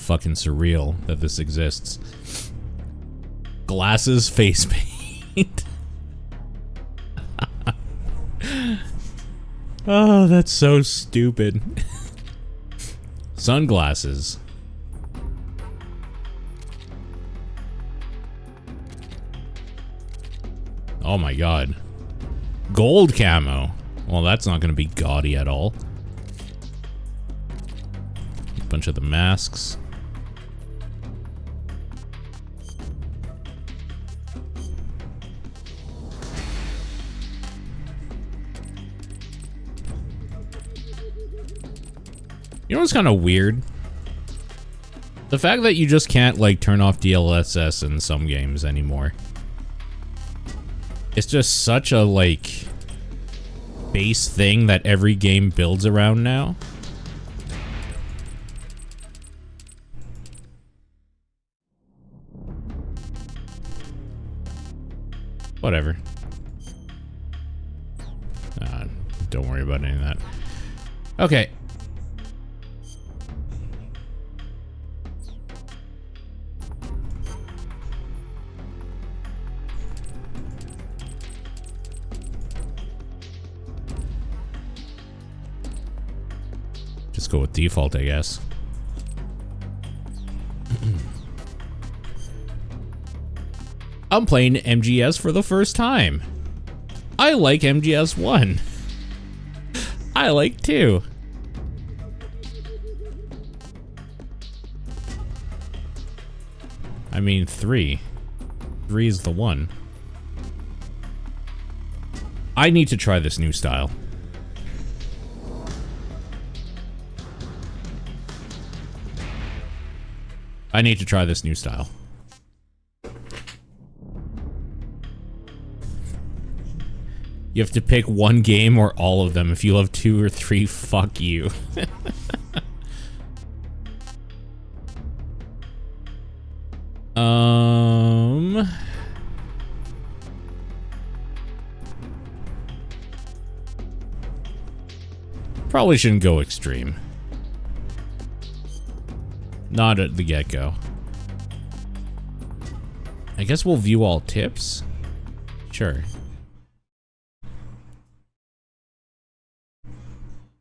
fucking surreal that this exists. Glasses, face paint. Oh, that's so stupid. Sunglasses. Oh my god. Gold camo. Well, that's not going to be gaudy at all. A bunch of the masks. You know what's kind of weird? The fact that you just can't, like, turn off DLSS in some games anymore. It's just such a, like, base thing that every game builds around now. Whatever. Don't worry about any of that. Okay. Just go with default, I guess. I'm playing MGS for the first time. I like MGS 1. I like 2. I mean 3. 3 is the one. I need to try this new style. I need to try this new style. You have to pick one game or all of them. If you love 2 or 3, fuck you. Probably shouldn't go extreme. Not at the get-go. I guess we'll view all tips? Sure.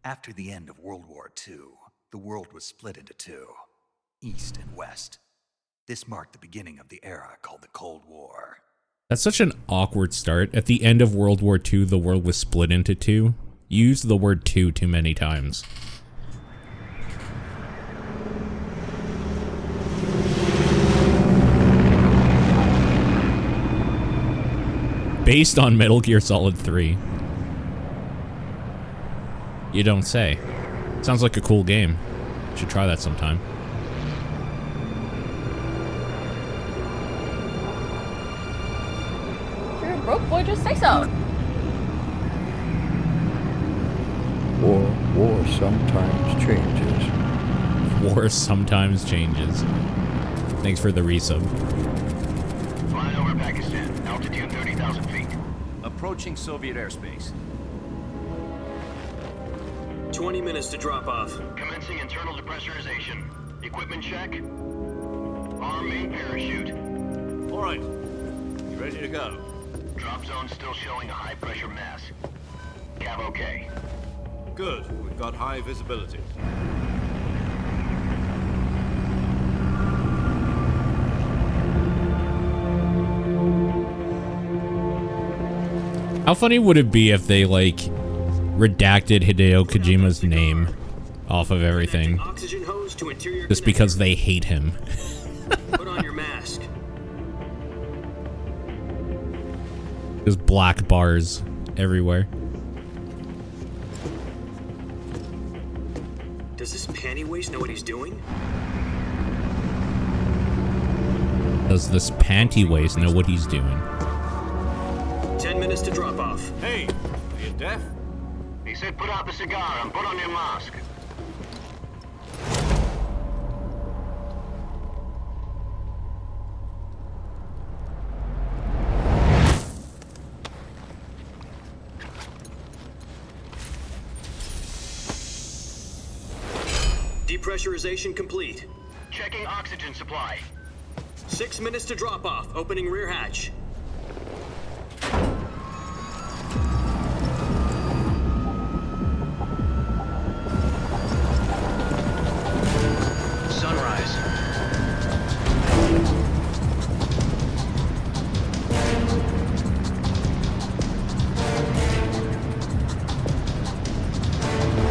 After the end of World War II, the world was split into two, East and West. This marked the beginning of the era called the Cold War. That's such an awkward start. At the end of World War II, the world was split into two. You used the word two too many times. Based on Metal Gear Solid 3. You don't say. Sounds like a cool game. Should try that sometime. If you're broke, boy, just say so. War sometimes changes. War sometimes changes. Thanks for the resub. Flying over Pakistan, altitude 30,000 feet. Approaching Soviet airspace. 20 minutes to drop off. Commencing internal depressurization. Equipment check. Arm main parachute. All right. You ready to go? Drop zone still showing a high pressure mass. Cav okay. Good. We've got high visibility. How funny would it be if they, like, redacted Hideo Kojima's name off of everything just because they hate him? Put on your mask. There's black bars everywhere. Does this panty waist know what he's doing? Does this panty waist know what he's doing? 10 minutes to drop off. Hey, are you deaf? He said put out the cigar and put on your mask. Depressurization complete. Checking oxygen supply. 6 minutes to drop off. Opening rear hatch. Sunrise.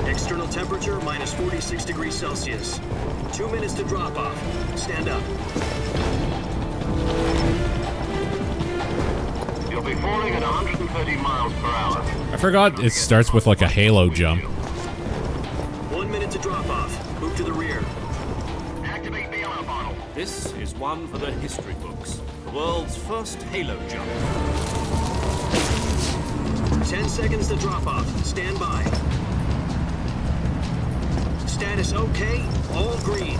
External temperature minus 46 degrees Celsius. 2 minutes to drop off. Stand up. You'll be falling at 130 miles per hour. I forgot it starts with like a halo jump. 1 minute to drop off. Move to the rear. Activate bailout bottle. This is one for the history books. The world's first halo jump. 10 seconds to drop off. Stand by. Status okay. All green.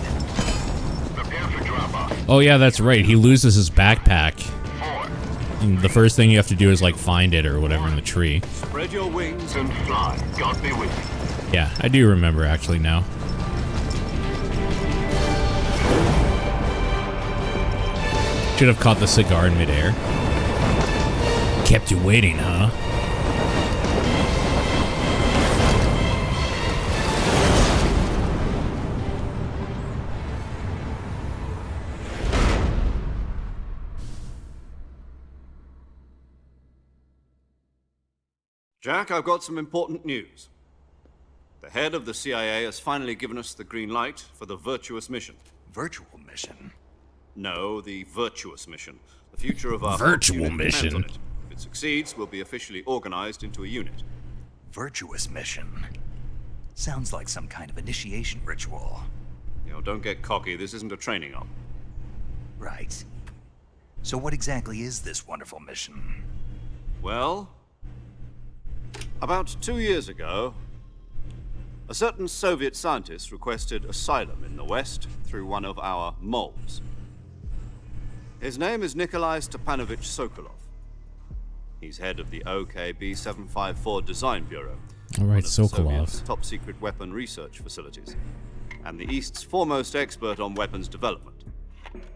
Prepare for drop-off. Oh yeah, that's right. He loses his backpack. 4. And the first thing you have to do is like find it or whatever in the tree. Spread your wings And fly. God be with you. Yeah, I do remember actually now. Should have caught the cigar in midair. Kept you waiting, huh? Jack, I've got some important news. The head of the CIA has finally given us the green light for the virtuous mission. Virtual mission? No, the virtuous mission. The future of our Virtual unit depends mission? on it. If it succeeds, we'll be officially organized into a unit. Virtuous mission? Sounds like some kind of initiation ritual. You know, don't get cocky. This isn't a training op. Right. So what exactly is this wonderful mission? Well, about 2 years ago, a certain Soviet scientist requested asylum in the West through one of our moles. His name is Nikolai Stepanovich Sokolov. He's head of the OKB 754 Design Bureau, All one right, of the Soviet's Sokolov. top-secret weapon research facilities, and the East's foremost expert on weapons development.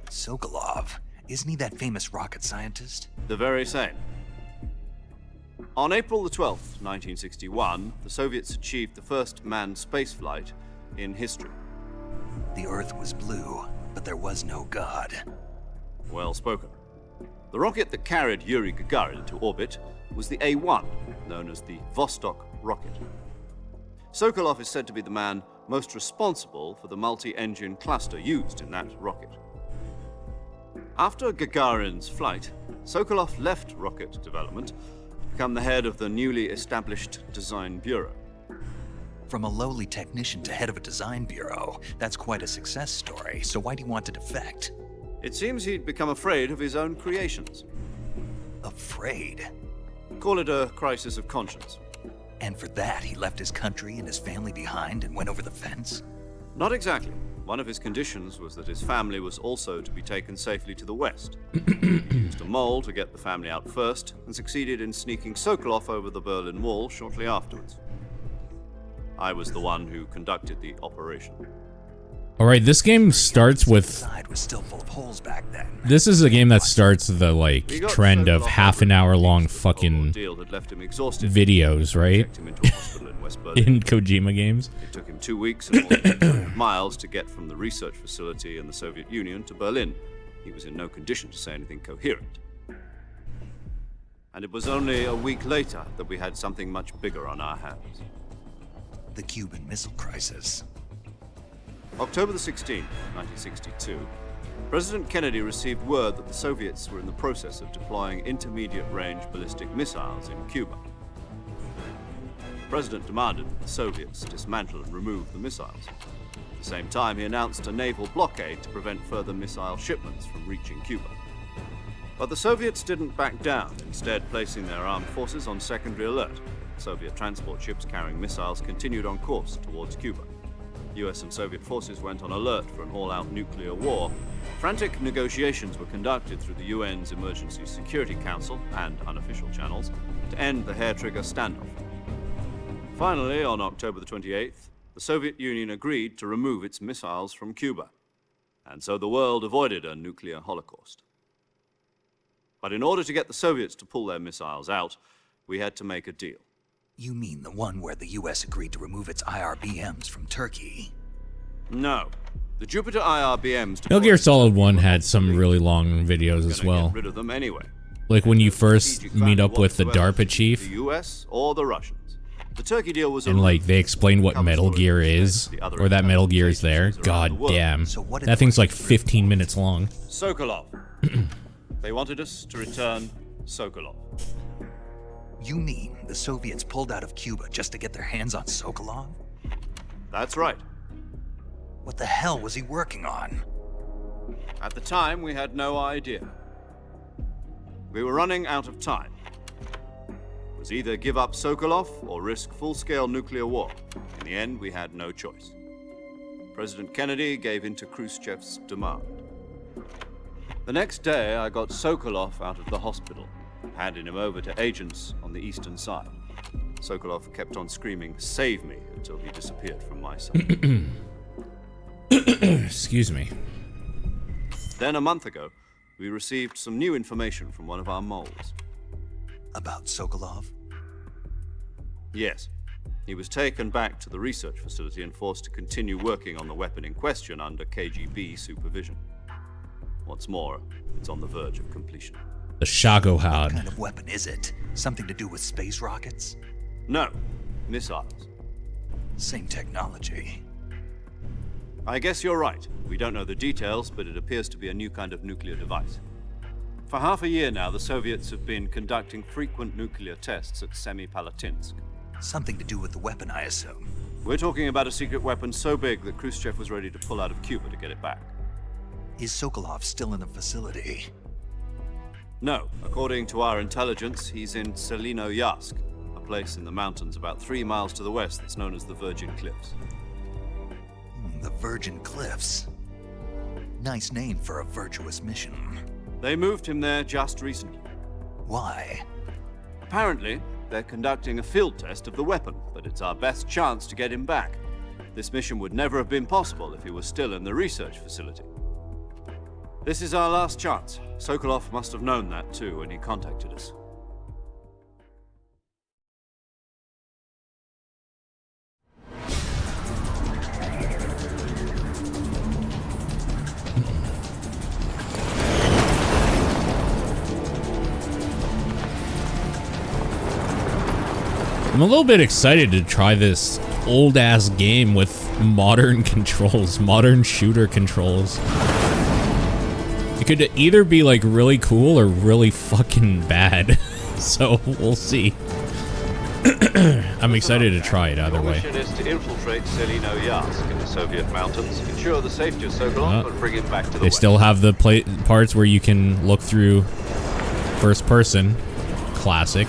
Sokolov? Isn't he that famous rocket scientist? The very same. On April the 12th, 1961, the Soviets achieved the first manned spaceflight in history. The Earth was blue, but there was no God. Well spoken. The rocket that carried Yuri Gagarin to orbit was the A-1, known as the Vostok rocket. Sokolov is said to be the man most responsible for the multi-engine cluster used in that rocket. After Gagarin's flight, Sokolov left rocket development to become the head of the newly established Design Bureau. From a lowly technician to head of a design bureau, that's quite a success story, so why do you want to defect? It seems he'd become afraid of his own creations. Afraid? Call it a crisis of conscience. And for that, he left his country and his family behind and went over the fence? Not exactly. One of his conditions was that his family was also to be taken safely to the West. He used a mole to get the family out first, and succeeded in sneaking Sokolov over the Berlin Wall shortly afterwards. I was the one who conducted the operation. All right, this game starts with. Side was still full of holes back then. This is a game that starts the like We got trend of Sokolov half an hour long fucking ordeal had left him exhausted. videos, right? Checked him into a hospital in West Berlin. In Kojima games. It took him 2 weeks and more than 200 miles to get from the research facility in the Soviet Union to Berlin. He was in no condition to say anything coherent. And it was only a week later that we had something much bigger on our hands. The Cuban Missile Crisis. October the 16th, 1962, President Kennedy received word that the Soviets were in the process of deploying intermediate-range ballistic missiles in Cuba. The President demanded that the Soviets dismantle and remove the missiles. At the same time, he announced a naval blockade to prevent further missile shipments from reaching Cuba. But the Soviets didn't back down, instead placing their armed forces on secondary alert. Soviet transport ships carrying missiles continued on course towards Cuba. US and Soviet forces went on alert for an all-out nuclear war. Frantic negotiations were conducted through the UN's Emergency Security Council and unofficial channels to end the hair-trigger standoff. Finally, on October the 28th, the Soviet Union agreed to remove its missiles from Cuba. and so the world avoided a nuclear holocaust. But in order to get the Soviets to pull their missiles out, we had to make a deal. You mean the one where the US agreed to remove its IRBMs from Turkey? No. The Jupiter IRBMs... Metal Gear Solid 1 had some really long videos as well. Get rid of them anyway. Like when you first meet up with the DARPA chief, the US or the Russians. The Turkey deal was and like they explain what Metal Gear is, or that Metal Gear is there. God damn. That thing's like 15 minutes long. Sokolov. They wanted us to return Sokolov. You mean the Soviets pulled out of Cuba just to get their hands on Sokolov? That's right. What the hell was he working on? At the time, we had no idea. We were running out of time. It was either give up Sokolov or risk full-scale nuclear war. In the end, we had no choice. President Kennedy gave in to Khrushchev's demand. The next day, I got Sokolov out of the hospital, handing him over to agents on the eastern side. Sokolov kept on screaming, "Save me," until he disappeared from my sight. Excuse me. Then a month ago, we received some new information from one of our moles. About Sokolov? Yes. He was taken back to the research facility and forced to continue working on the weapon in question under KGB supervision. What's more, it's on the verge of completion. The Shago What Hound. kind of weapon is it? Something to do with space rockets? No, missiles. Same technology. I guess you're right. We don't know the details, but it appears to be a new kind of nuclear device. For half a year now, the Soviets have been conducting frequent nuclear tests at Semipalatinsk. Something to do with the weapon, I assume. We're talking about a secret weapon so big that Khrushchev was ready to pull out of Cuba to get it back. Is Sokolov still in the facility? No. According to our intelligence, he's in Selino-Yarsk, a place in the mountains about 3 miles to the west that's known as the Virgin Cliffs. The Virgin Cliffs. Nice name for a virtuous mission. They moved him there just recently. Why? Apparently, they're conducting a field test of the weapon, but it's our best chance to get him back. This mission would never have been possible if he was still in the research facility. This is our last chance. Sokolov must have known that too when he contacted us. I'm a little bit excited to try this old-ass game with modern controls, modern shooter controls. It could either be like really cool or really fucking bad, so we'll see. I'm excited to try it either way. Our mission is to infiltrate Selino-Yarsk in the Soviet mountains, ensure the safety of Sokolov, and bring him back to the They west. still have the parts where you can look through first person. Classic.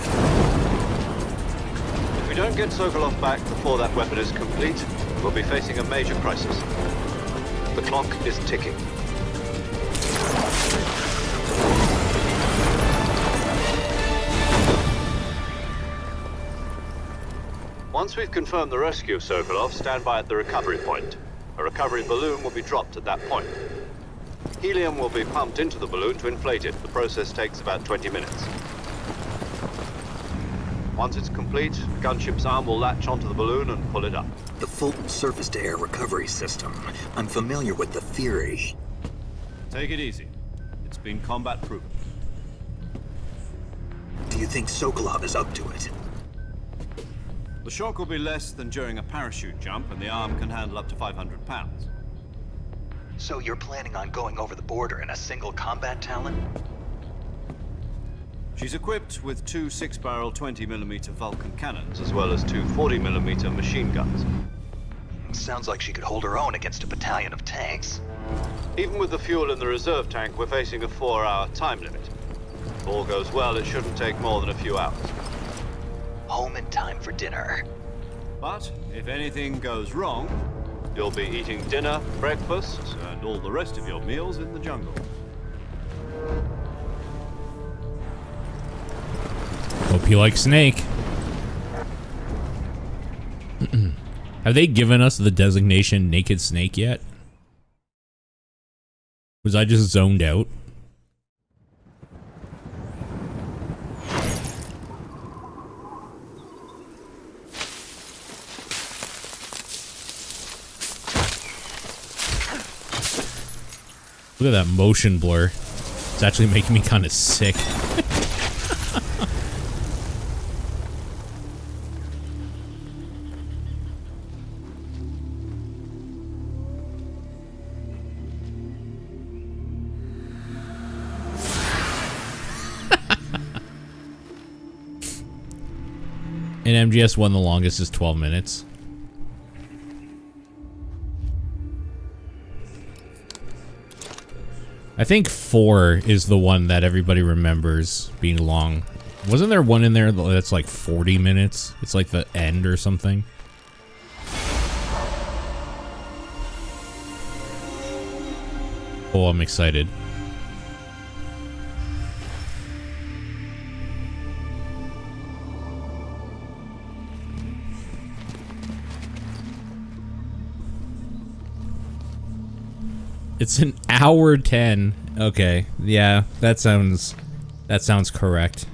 If we don't get Sokolov back before that weapon is complete, we'll be facing a major crisis. The clock is ticking. Once we've confirmed the rescue of Sokolov, stand by at the recovery point. A recovery balloon will be dropped at that point. Helium will be pumped into the balloon to inflate it. The process takes about 20 minutes. Once it's complete, the gunship's arm will latch onto the balloon and pull it up. The Fulton surface-to-air recovery system. I'm familiar with the theory. Take it easy. It's been combat proven. Do you think Sokolov is up to it? The shock will be less than during a parachute jump, and the arm can handle up to 500 pounds. So you're planning on going over the border in a single combat Talon? She's equipped with 2 6-barrel 20mm Vulcan cannons, as well as 2 40mm machine guns. Sounds like she could hold her own against a battalion of tanks. Even with the fuel in the reserve tank, we're facing a 4-hour time limit. If all goes well, it shouldn't take more than a few hours. Home in time for dinner. But if anything goes wrong, you'll be eating dinner, breakfast, and all the rest of your meals in the jungle. Hope you like Snake. Have they given us the designation Naked Snake yet? Was I just zoned out? Look at that motion blur. It's actually making me kind of sick. And MGS1 the longest is 12 minutes. I think 4 is the one that everybody remembers being long. Wasn't there one in there that's like 40 minutes? It's like the end or something. Oh, I'm excited. It's an hour 10. Okay, yeah, that sounds correct.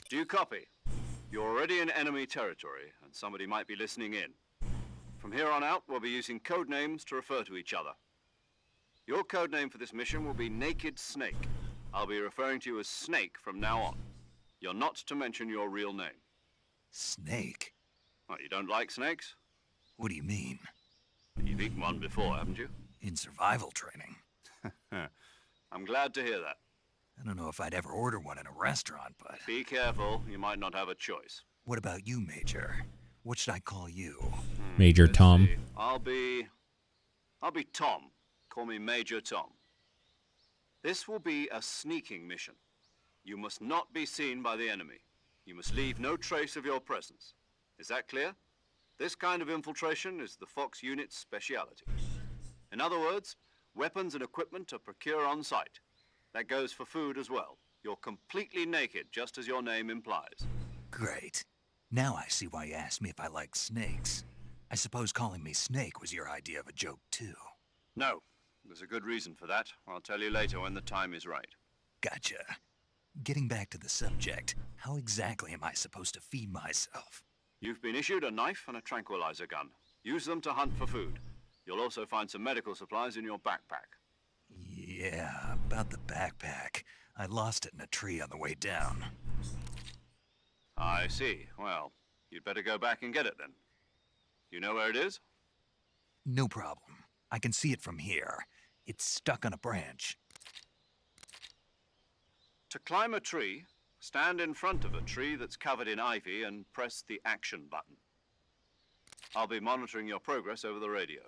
Do you copy? You're already in enemy territory, and somebody might be listening in. From here on out, we'll be using code names to refer to each other. Your code name for this mission will be Naked Snake. I'll be referring to you as Snake from now on. You're not to mention your real name. Snake? What, you don't like snakes? What do you mean? You've eaten one before, haven't you? In survival training. I'm glad to hear that. I don't know if I'd ever order one in a restaurant, but... Be careful, you might not have a choice. What about you, Major? What should I call you? Major Let's Tom. see. I'll be Tom. Call me Major Tom. This will be a sneaking mission. You must not be seen by the enemy. You must leave no trace of your presence. Is that clear? This kind of infiltration is the Fox unit's speciality. In other words, weapons and equipment are procured on site. That goes for food as well. You're completely naked, just as your name implies. Great. Now I see why you asked me if I like snakes. I suppose calling me Snake was your idea of a joke, too. No, there's a good reason for that. I'll tell you later when the time is right. Gotcha. Getting back to the subject, how exactly am I supposed to feed myself? You've been issued a knife and a tranquilizer gun. Use them to hunt for food. You'll also find some medical supplies in your backpack. Yeah, about the backpack. I lost it in a tree on the way down. I see. Well, you'd better go back and get it then. You know where it is? No problem. I can see it from here. It's stuck on a branch. To climb a tree, stand in front of a tree that's covered in ivy and press the action button. I'll be monitoring your progress over the radio.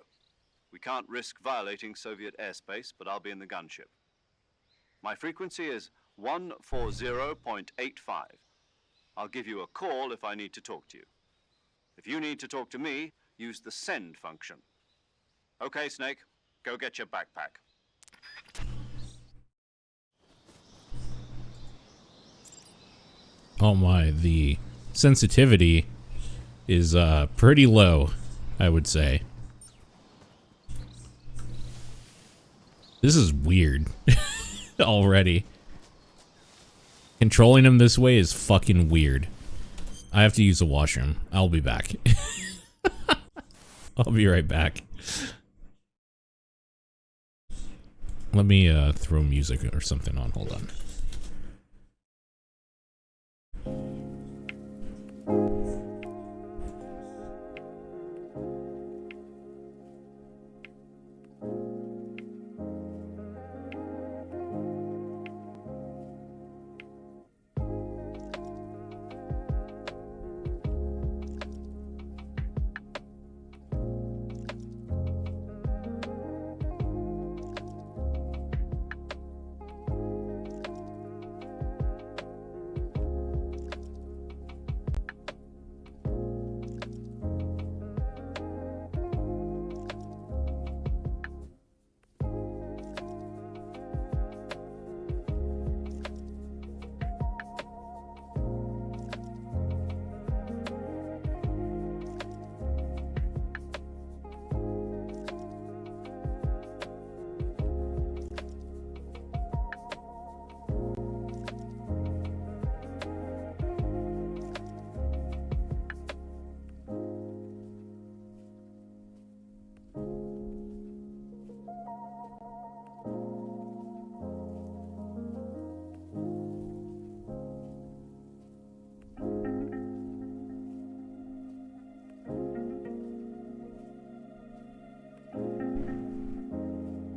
We can't risk violating Soviet airspace, but I'll be in the gunship. My frequency is 140.85. I'll give you a call if I need to talk to you. If you need to talk to me, use the send function. Okay, Snake, go get your backpack. Oh my, the sensitivity is pretty low, I would say. This is weird already. Controlling him this way is fucking weird. I have to use the washroom. I'll be back. I'll be right back. Let me throw music or something on. Hold on.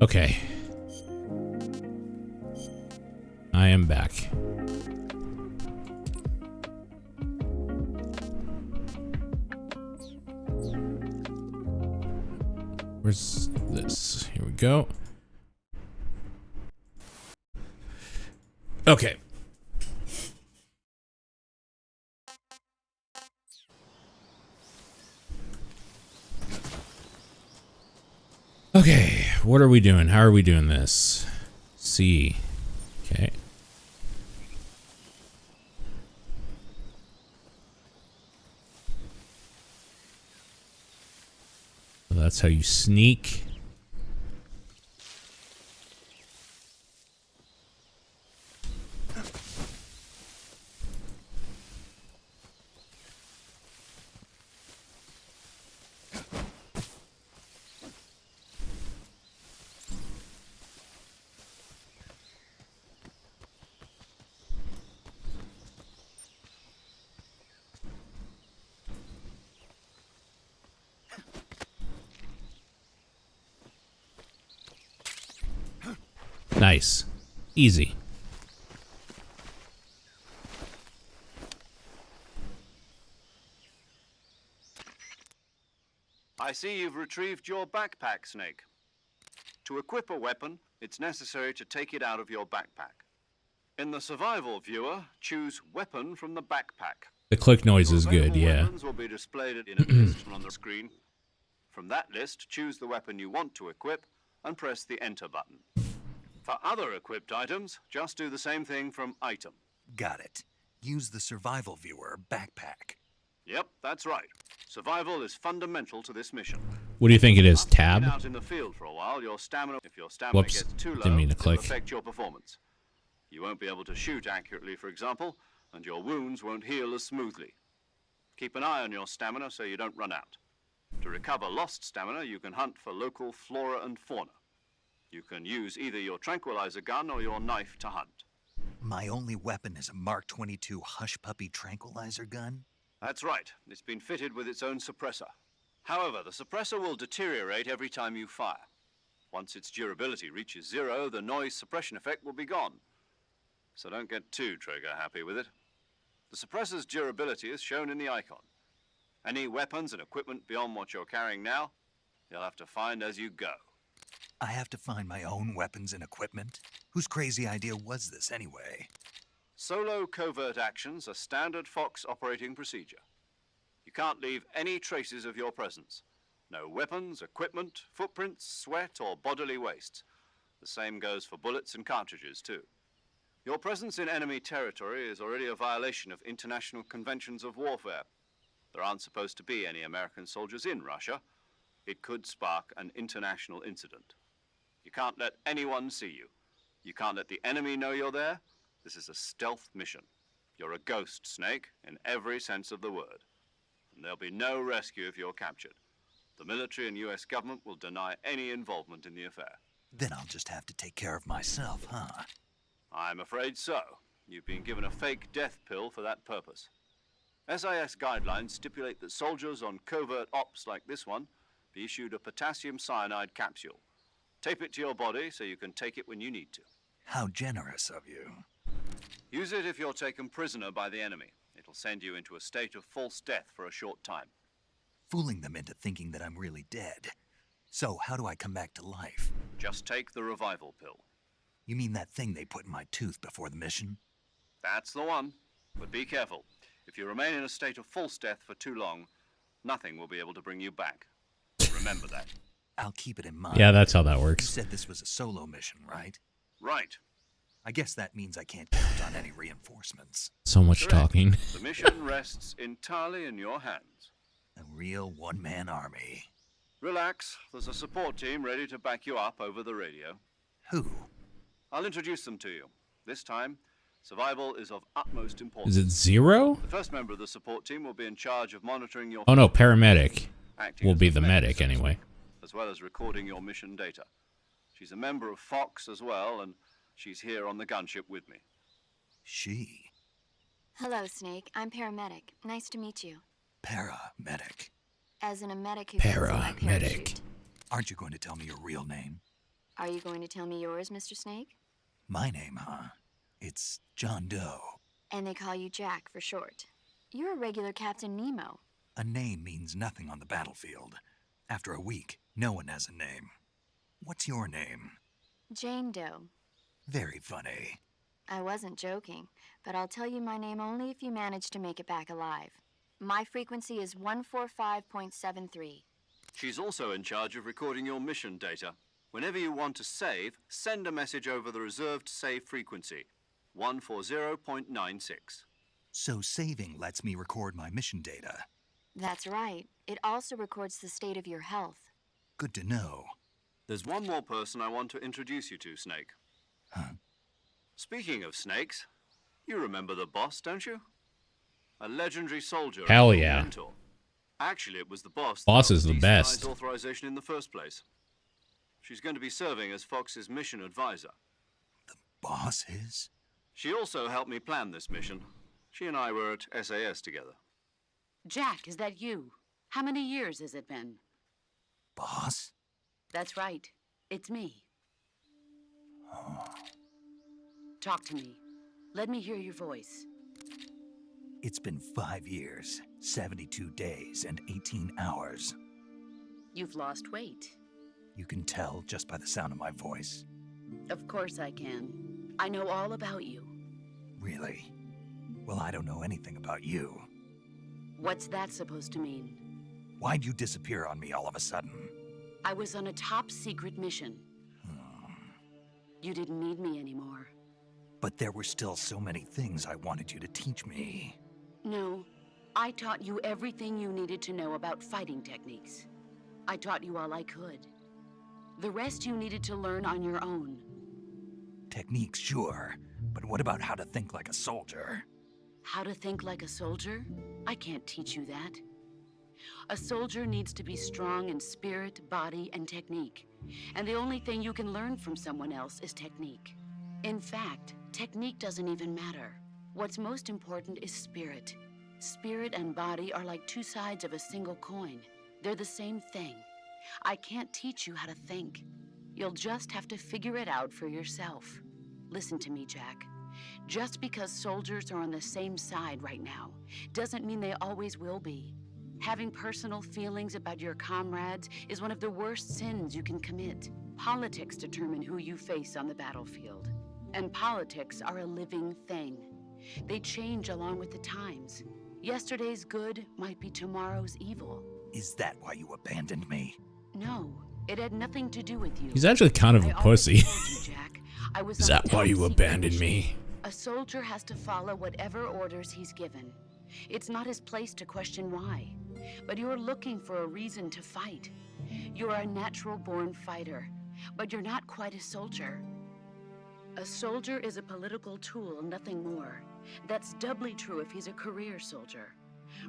Okay. I am back. Where's this? Here we go. Okay. Okay, what are we doing? How are we doing this? C. Okay. So that's how you sneak. Nice. Easy. I see you've retrieved your backpack, Snake. To equip a weapon, it's necessary to take it out of your backpack. In the survival viewer, choose weapon from the backpack. The click noise is Available good, yeah. Weapons will be displayed in a list on the screen. From that list, choose the weapon you want to equip and press the enter button. For other equipped items, just do the same thing from item. Got it. Use the survival viewer backpack. Yep, that's right. Survival is fundamental to this mission. What do you think it is? After you've Tab? been out in the field for a while, your stamina, if your stamina Whoops. gets too low, Didn't mean to it'll click. affect your performance. You won't be able to shoot accurately, for example, and your wounds won't heal as smoothly. Keep an eye on your stamina so you don't run out. To recover lost stamina, you can hunt for local flora and fauna. You can use either your tranquilizer gun or your knife to hunt. My only weapon is a Mark 22 Hush Puppy tranquilizer gun? That's right. It's been fitted with its own suppressor. However, the suppressor will deteriorate every time you fire. Once its durability reaches 0, the noise suppression effect will be gone. So don't get too trigger happy with it. The suppressor's durability is shown in the icon. Any weapons and equipment beyond what you're carrying now, you'll have to find as you go. I have to find my own weapons and equipment? Whose crazy idea was this anyway? Solo covert actions are standard F-AUX operating procedure. You can't leave any traces of your presence. No weapons, equipment, footprints, sweat, or bodily waste. The same goes for bullets and cartridges, too. Your presence in enemy territory is already a violation of international conventions of warfare. There aren't supposed to be any American soldiers in Russia. It could spark an international incident. You can't let anyone see you. You can't let the enemy know you're there. This is a stealth mission. You're a ghost, Snake, in every sense of the word. And there'll be no rescue if you're captured. The military and US government will deny any involvement in the affair. Then I'll just have to take care of myself, huh? I'm afraid so. You've been given a fake death pill for that purpose. SIS guidelines stipulate that soldiers on covert ops like this one be issued a potassium cyanide capsule. Tape it to your body so you can take it when you need to. How generous of you. Use it if you're taken prisoner by the enemy. It'll send you into a state of false death for a short time. Fooling them into thinking that I'm really dead. So how do I come back to life? Just take the revival pill. You mean that thing they put in my tooth before the mission? That's the one. But be careful. If you remain in a state of false death for too long, nothing will be able to bring you back. Remember that. I'll keep it in mind. Yeah, that's how that You works. said this was a solo mission, right? Right. I guess that means I can't count on any reinforcements. So much Correct. talking. The mission rests entirely in your hands. A real one-man army. Relax. There's a support team ready to back you up over the radio. Who? I'll introduce them to you. This time, survival is of utmost importance. Is it 0? The first member of the support team will be in charge of monitoring your... Oh no, paramedic. acting Will as be a the med medic sensor, anyway. as well as recording your mission data. She's a member of F-AUX as well, and she's here on the gunship with me. She. Hello, Snake. I'm paramedic. Nice to meet you. Paramedic. As in a medic who fits in my Paramedic. parachute. Aren't you going to tell me your real name? Are you going to tell me yours, Mr. Snake? My name, huh? It's John Doe. And they call you Jack for short. You're a regular Captain Nemo. A name means nothing on the battlefield. After a week, no one has a name. What's your name? Jane Doe. Very funny. I wasn't joking, but I'll tell you my name only if you manage to make it back alive. My frequency is 145.73. She's also in charge of recording your mission data. Whenever you want to save, send a message over the reserved save frequency, 140.96. So saving lets me record my mission data. That's right. It also records the state of your health. Good to know. There's one more person I want to introduce you to, Snake. Huh? Speaking of snakes, you remember the boss, don't you? A legendary soldier. Hell and yeah. mentor. Actually, it was the boss. Boss that is the got best. DCI's authorization in the first place. She's going to be serving as Fox's mission advisor. Boss is? She also helped me plan this mission. She and I were at SAS together. Jack, is that you? How many years has it been? Boss? That's right. It's me. Talk to me. Let me hear your voice. It's been 5 years, 72 days, and 18 hours. You've lost weight. You can tell just by the sound of my voice. Of course I can. I know all about you. Really? Well, I don't know anything about you. What's that supposed to mean? Why'd you disappear on me all of a sudden? I was on a top-secret mission. You didn't need me anymore. But there were still so many things I wanted you to teach me. No, I taught you everything you needed to know about fighting techniques. I taught you all I could. The rest you needed to learn on your own. Techniques, sure. But what about how to think like a soldier? How to think like a soldier? I can't teach you that. A soldier needs to be strong in spirit, body, and technique. And the only thing you can learn from someone else is technique. In fact, technique doesn't even matter. What's most important is spirit. Spirit and body are like two sides of a single coin. They're the same thing. I can't teach you how to think. You'll just have to figure it out for yourself. Listen to me, Jack. Just because soldiers are on the same side right now doesn't mean they always will be. Having personal feelings about your comrades is one of the worst sins you can commit. Politics determine who you face on the battlefield. And politics are a living thing. They change along with the times. Yesterday's good might be tomorrow's evil. Is that why you abandoned me? No, it had nothing to do with you. He's actually kind of a pussy. Jack, I was Is that why you abandoned me? A soldier has to follow whatever orders he's given. It's not his place to question why. But you're looking for a reason to fight. You're a natural-born fighter, but you're not quite a soldier. A soldier is a political tool, nothing more. That's doubly true if he's a career soldier.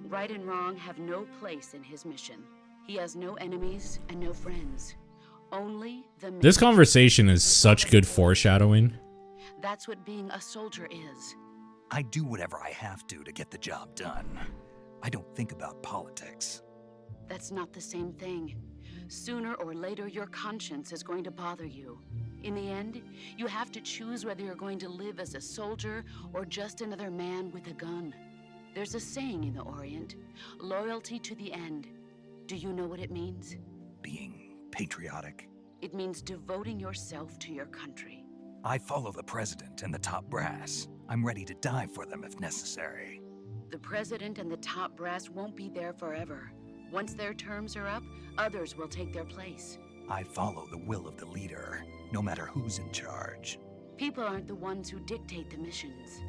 Right and wrong have no place in his mission. He has no enemies and no friends. Only the mission. This conversation is such good foreshadowing. That's what being a soldier is. I do whatever I have to get the job done. I don't think about politics. That's not the same thing. Sooner or later, your conscience is going to bother you. In the end, you have to choose whether you're going to live as a soldier or just another man with a gun. There's a saying in the Orient, loyalty to the end. Do you know what it means? Being patriotic. It means devoting yourself to your country. I follow the president and the top brass. I'm ready to die for them if necessary. The president and the top brass won't be there forever. Once their terms are up, others will take their place. I follow the will of the leader, no matter who's in charge. People aren't the ones who dictate the missions.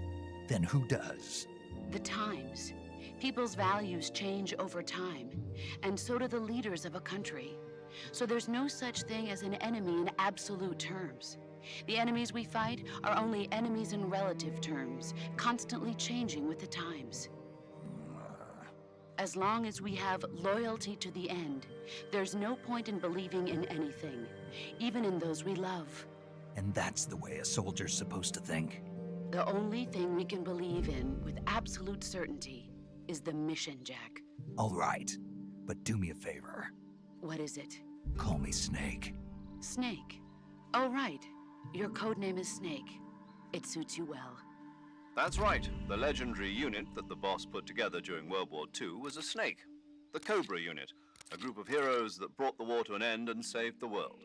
Then who does? The times. People's values change over time, and so do the leaders of a country. So there's no such thing as an enemy in absolute terms. The enemies we fight are only enemies in relative terms, constantly changing with the times. As long as we have loyalty to the end, there's no point in believing in anything, even in those we love. And that's the way a soldier's supposed to think? The only thing we can believe in with absolute certainty is the mission, Jack. All right, but do me a favor. What is it? Call me Snake. Snake. Oh, right. Your codename is Snake. It suits you well. That's right. The legendary unit that the boss put together during World War II was a snake. The Cobra unit, a group of heroes that brought the war to an end and saved the world.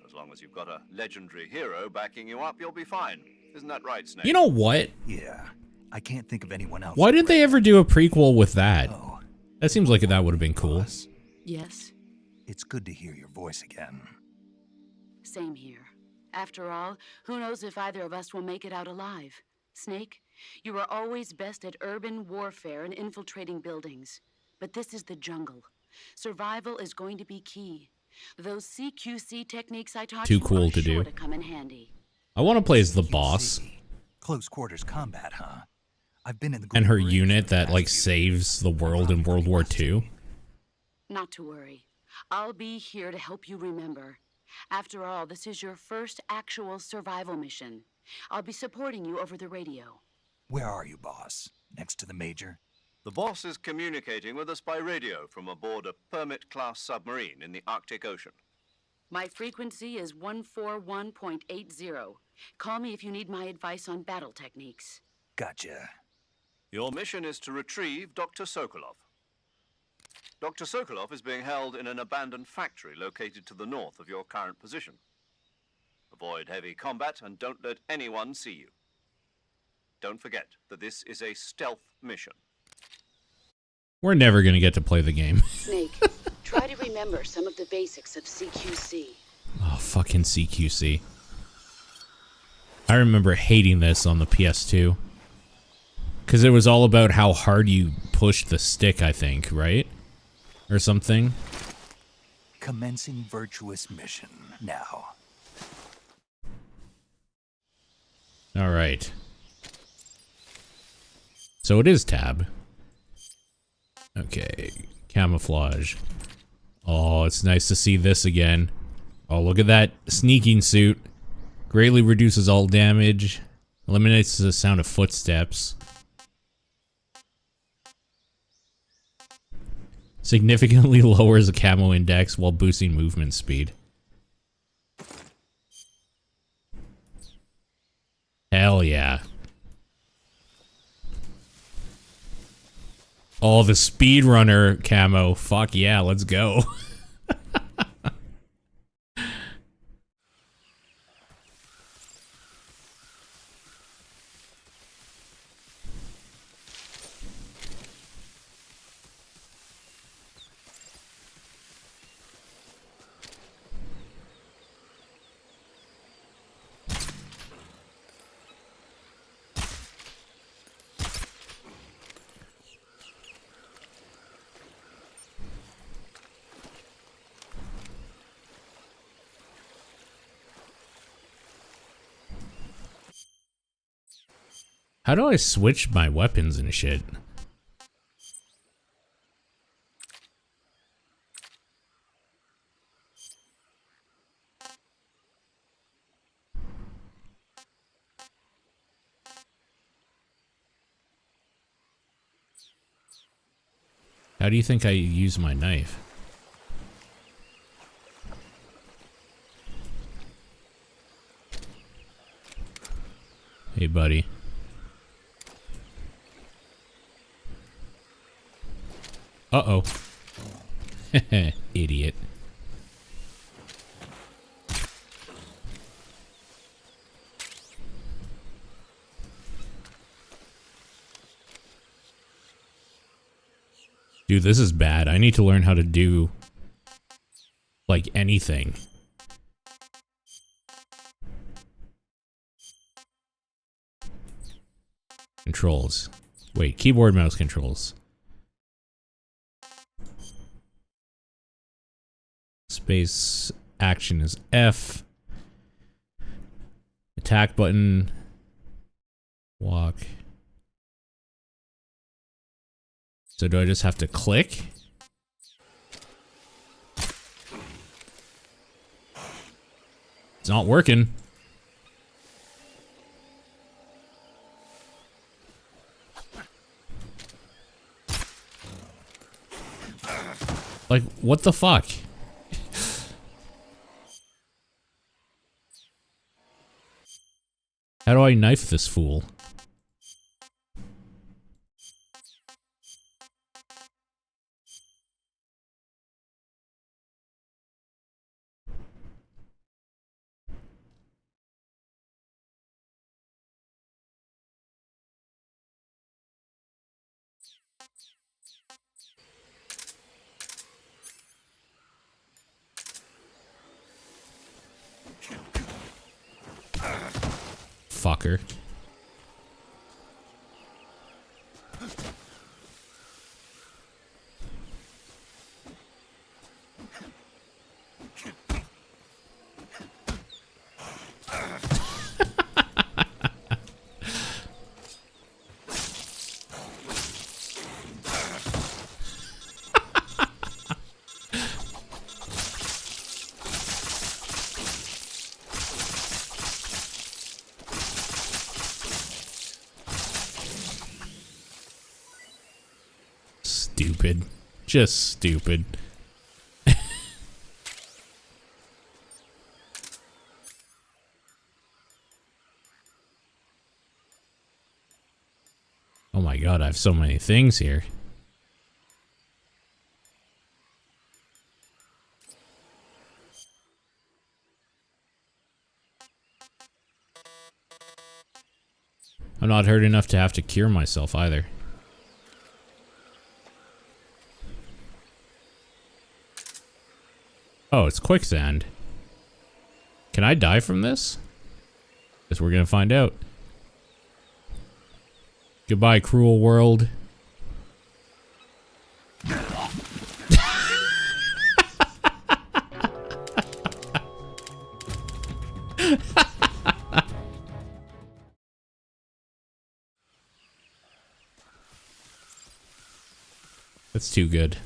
As long as you've got a legendary hero backing you up, you'll be fine. Isn't that right, Snake? You know what? Yeah, I can't think of anyone else. Why didn't they ever do a prequel with that? Oh, That seems like that would have been cool. boss, Yes, it's good to hear your voice again. same here. After all, who knows if either of us will make it out alive? Snake, you are always best at urban warfare and infiltrating buildings. But this is the jungle. Survival is going to be key. Those CQC techniques I taught Too you cool are to sure do. to come in handy. I want to play as the QC. boss Close quarters combat, huh? I've been in the and her Green Berets unit for the that past like few saves the world in World War II. Not to worry. I'll be here to help you remember. After all, this is your first actual survival mission. I'll be supporting you over the radio. Where are you, boss? Next to the Major? The boss is communicating with us by radio from aboard a Permit-class submarine in the Arctic Ocean. My frequency is 141.80. Call me if you need my advice on battle techniques. Gotcha. Your mission is to retrieve Dr. Sokolov. Dr. Sokolov is being held in an abandoned factory located to the north of your current position. Avoid heavy combat and don't let anyone see you. Don't forget that this is a stealth mission. We're never going to get to play the game. Snake, try to remember some of the basics of CQC. Oh, fucking CQC. I remember hating this on the PS2. Because it was all about how hard you pushed the stick, I think, right? Or something. Commencing virtuous mission now. Alright. So it is tab. Okay. Camouflage. Oh, it's nice to see this again. Oh, look at that sneaking suit. Greatly reduces all damage. Eliminates the sound of footsteps. Significantly lowers the camo index while boosting movement speed. Hell yeah. Oh, the speedrunner camo. Fuck yeah, let's go. How do I switch my weapons and shit? How do you think I use my knife? Hey, buddy. Uh-oh. Idiot. Dude, this is bad. I need to learn how to do, like, anything. Controls. Wait, keyboard, mouse controls. Space action is F. Attack button. Walk. So do I just have to click? It's not working. Like, what the fuck? How do I knife this fool? Fucker. Stupid. Just stupid. Oh my god, I have so many things here. I'm not hurt enough to have to cure myself either. Oh, it's quicksand. Can I die from this? Guess we're gonna find out. Goodbye, cruel world. That's too good.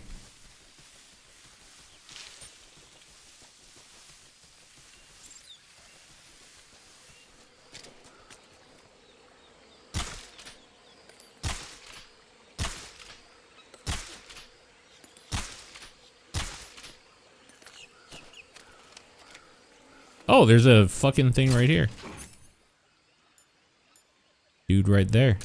Oh, there's a fucking thing right here. Dude right there.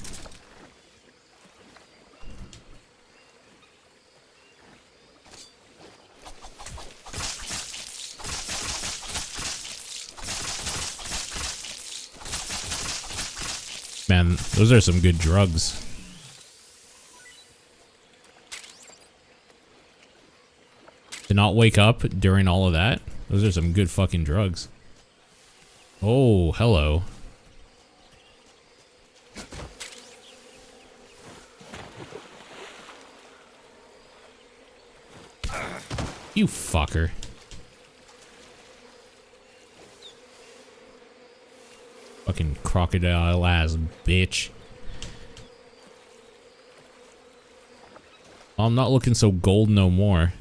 Man, those are some good drugs. To not wake up during all of that, those are some good fucking drugs. Oh, hello. You fucker. Fucking crocodile ass bitch. I'm not looking so gold no more.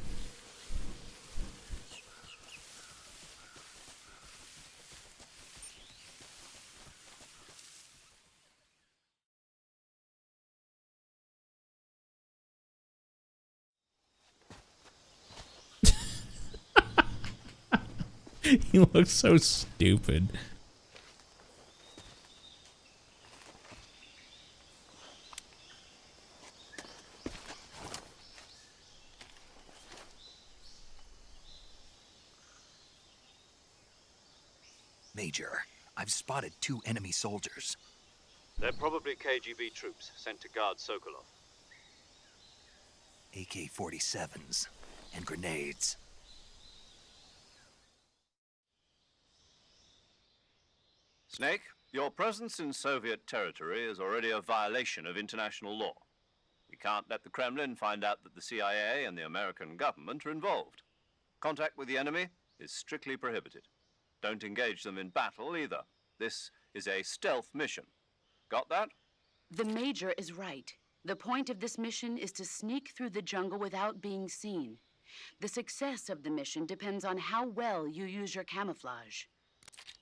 He looks so stupid. Major, I've spotted 2 enemy soldiers. They're probably KGB troops sent to guard Sokolov. AK-47s and grenades. Snake, your presence in Soviet territory is already a violation of international law. We can't let the Kremlin find out that the CIA and the American government are involved. Contact with the enemy is strictly prohibited. Don't engage them in battle either. This is a stealth mission. Got that? The Major is right. The point of this mission is to sneak through the jungle without being seen. The success of the mission depends on how well you use your camouflage.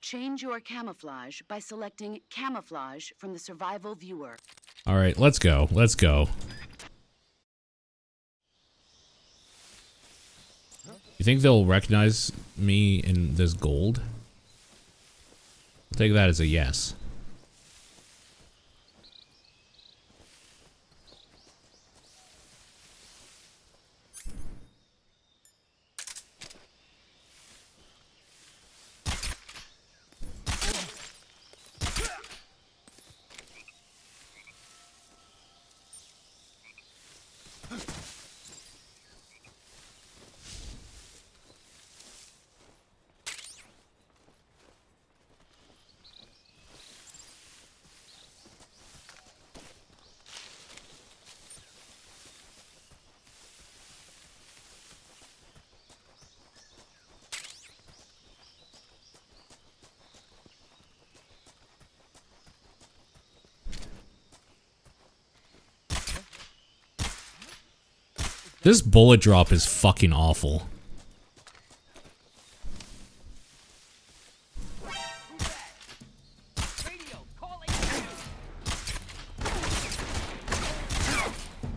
Change your camouflage by selecting Camouflage from the Survival Viewer. All right, let's go. Let's go. You think they'll recognize me in this gold? I'll take that as a yes. This bullet drop is fucking awful.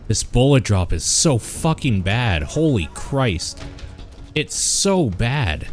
This bullet drop is so fucking bad. Holy Christ. It's so bad.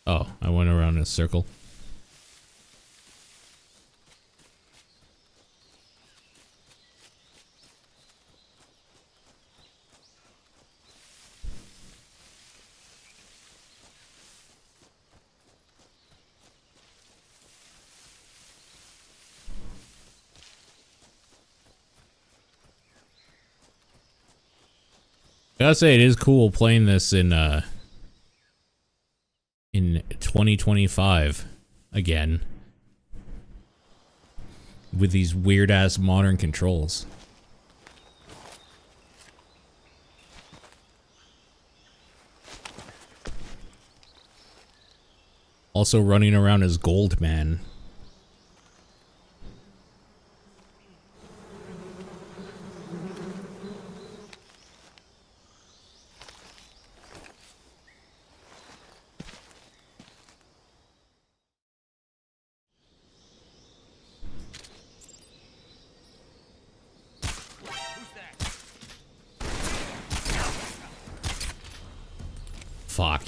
Oh, I went around in a circle. Gotta say, it is cool playing this in 2025 again with these weird ass modern controls. Also running around as Goldman. Fuck.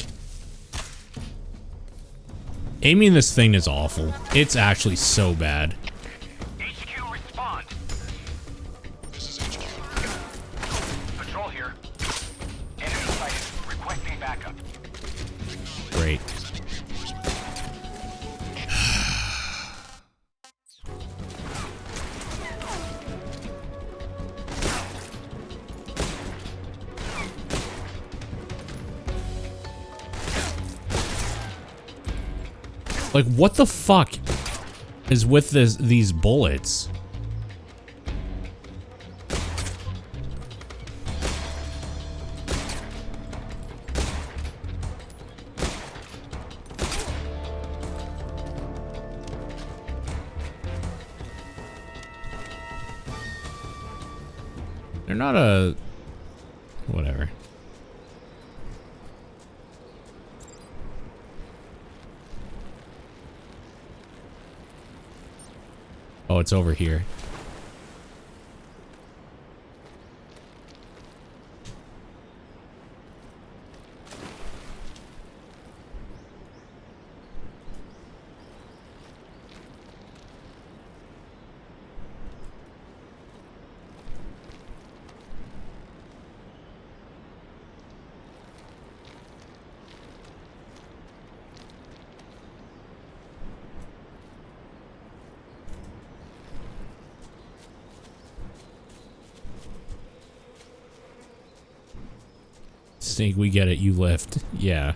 Aiming this thing is awful. It's actually so bad. HQ respond. This is HQ. Patrol here. Enemy sighted. Requesting backup. Great. Like, what the fuck is with these bullets? They're not a... whatever. Oh, it's over here. Snake, we get it. You lift. Yeah.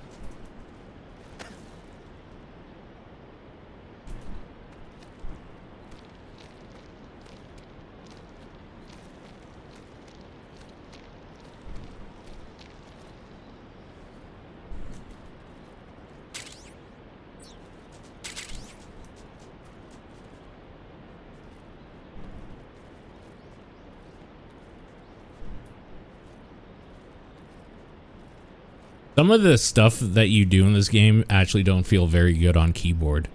Some of the stuff that you do in this game actually don't feel very good on keyboard.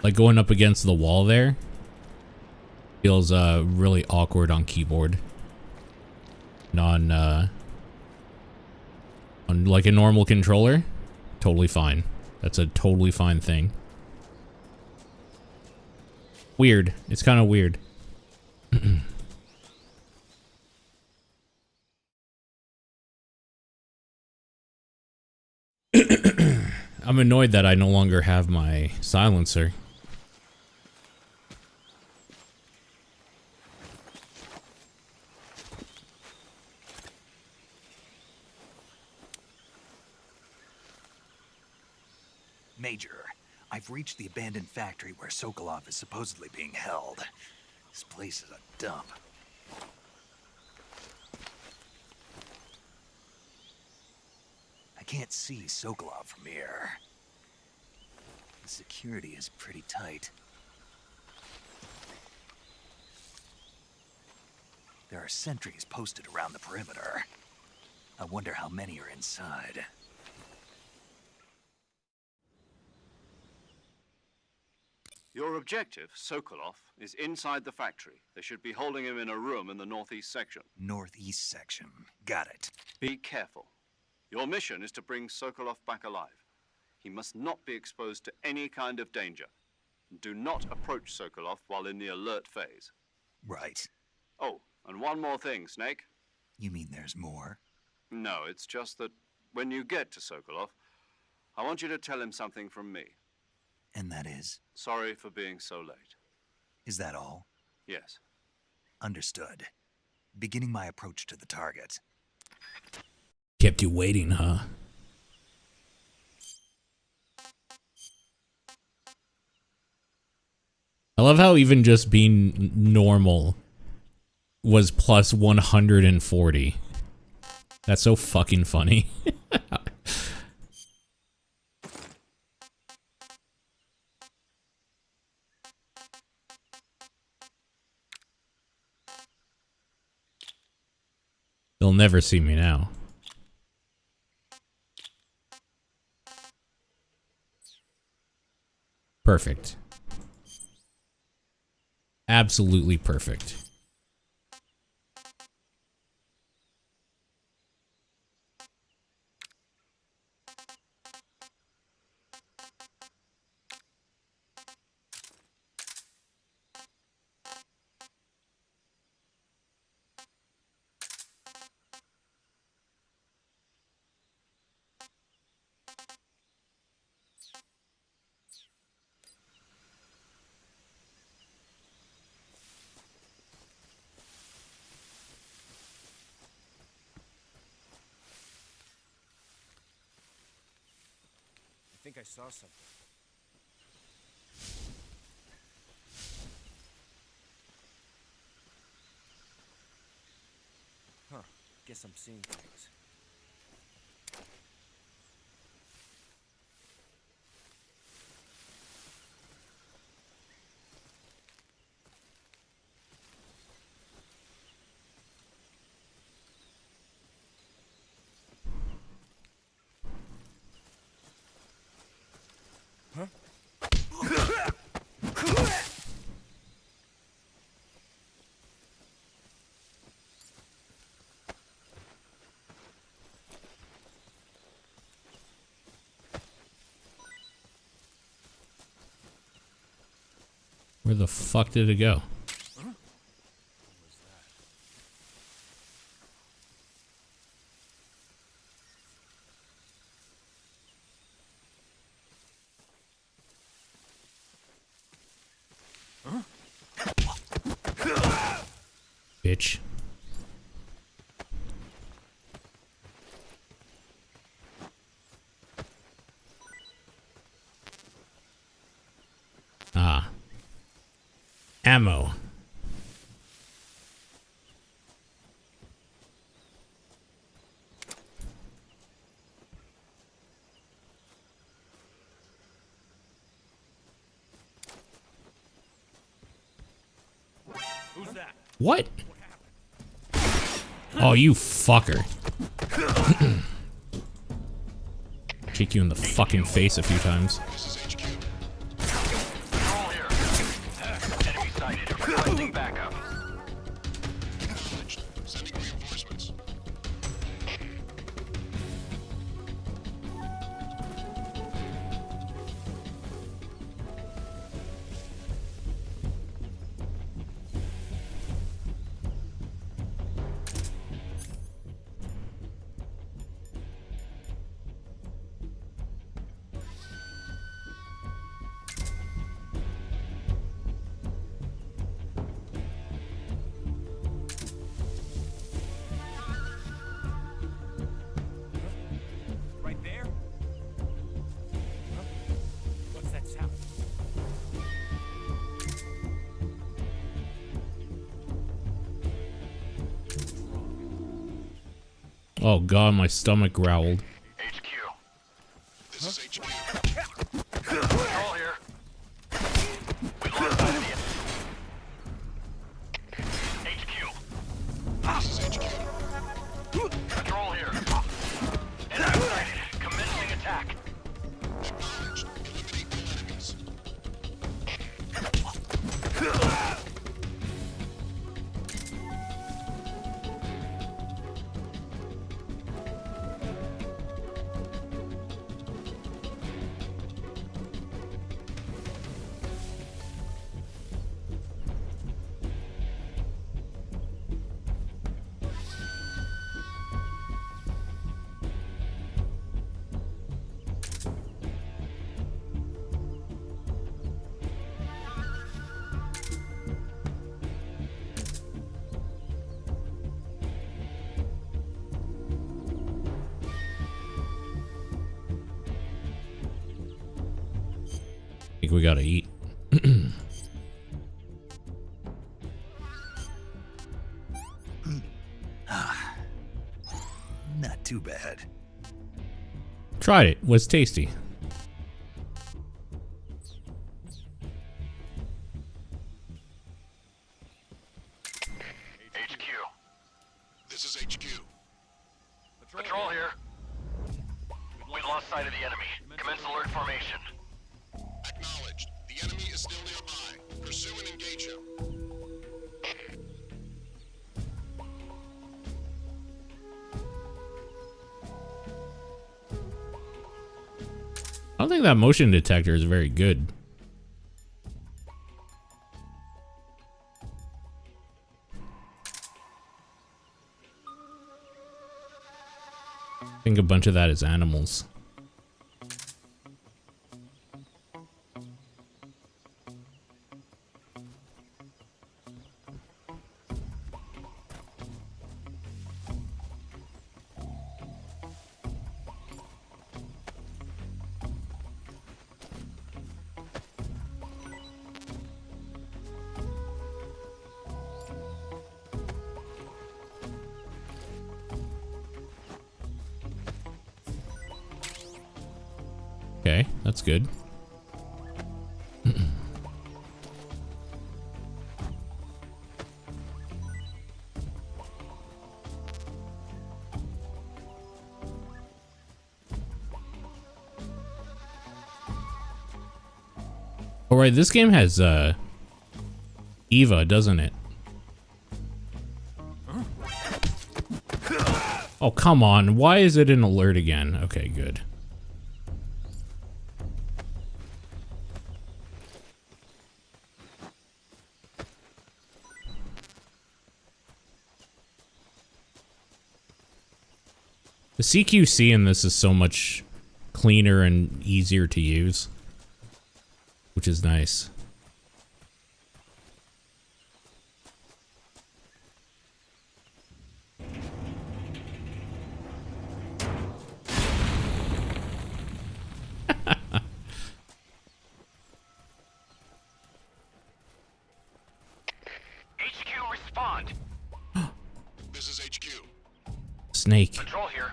Like going up against the wall there feels really awkward on keyboard. On like a normal controller, totally fine. That's a totally fine thing. Weird. It's kind of weird. I'm annoyed that I no longer have my silencer. Major, I've reached the abandoned factory where Sokolov is supposedly being held. This place is a dump. I can't see Sokolov from here. The security is pretty tight. There are sentries posted around the perimeter. I wonder how many are inside. Your objective, Sokolov, is inside the factory. They should be holding him in a room in the northeast section. Northeast section. Got it. Be careful. Your mission is to bring Sokolov back alive. He must not be exposed to any kind of danger. Do not approach Sokolov while in the alert phase. Right. Oh, and one more thing, Snake. You mean there's more? No, it's just that when you get to Sokolov, I want you to tell him something from me. And that is? Sorry for being so late. Is that all? Yes. Understood. Beginning my approach to the target. Kept you waiting, huh? I love how even just being normal was plus 140. That's so fucking funny. They'll never see me now. Perfect. Absolutely perfect. I think I saw something. Huh. Guess I'm seeing things. Where the fuck did it go? Bitch. Ah. Ammo. Who's that? What? Oh, you fucker. Kick you in the fucking face a few times. Oh god, my stomach growled. HQ. This is HQ. Control here. We lost sight of the HQ. This is HQ. Control here. Enemy sighted. Commencing attack. Acknowledged. Eliminate all enemies. I think we gotta eat. Not too bad. Tried it. Was tasty. HQ. This is HQ. Patrol here. We've lost sight of the enemy. Commence alert formation. Acknowledged. The enemy is still nearby. Pursue and engage him. I don't think that motion detector is very good. I think a bunch of that is animals. Okay, that's good. Alright, this game has Eva, doesn't it? Oh, come on. Why is it an alert again? Okay, good. The CQC in this is so much cleaner and easier to use, which is nice. HQ respond. This is HQ. Snake. Control here.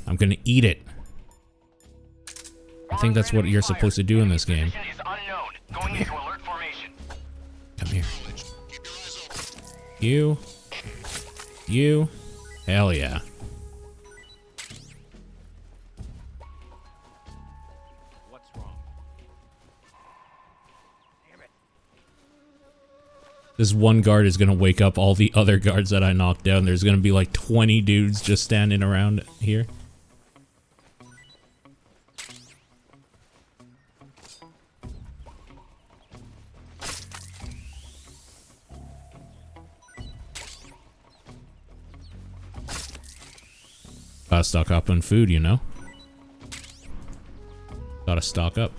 I'm gonna eat it. I think that's what you're supposed to do in this game. Position is unknown. Going into alert formation. Come here. Keep your eyes open. You. You. Hell yeah. What's wrong? Damn it. This one guard is gonna wake up all the other guards that I knocked down. There's gonna be like 20 dudes just standing around here. Gotta stock up on food, you know? Gotta stock up.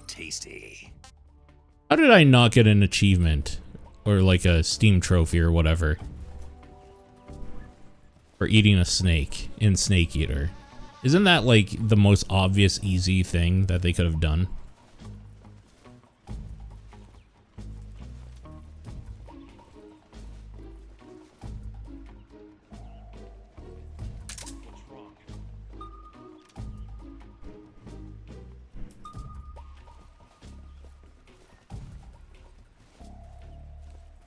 Tasty. How did I not get an achievement? Or like a Steam trophy or whatever? For eating a snake in Snake Eater. Isn't that like the most obvious easy thing that they could have done?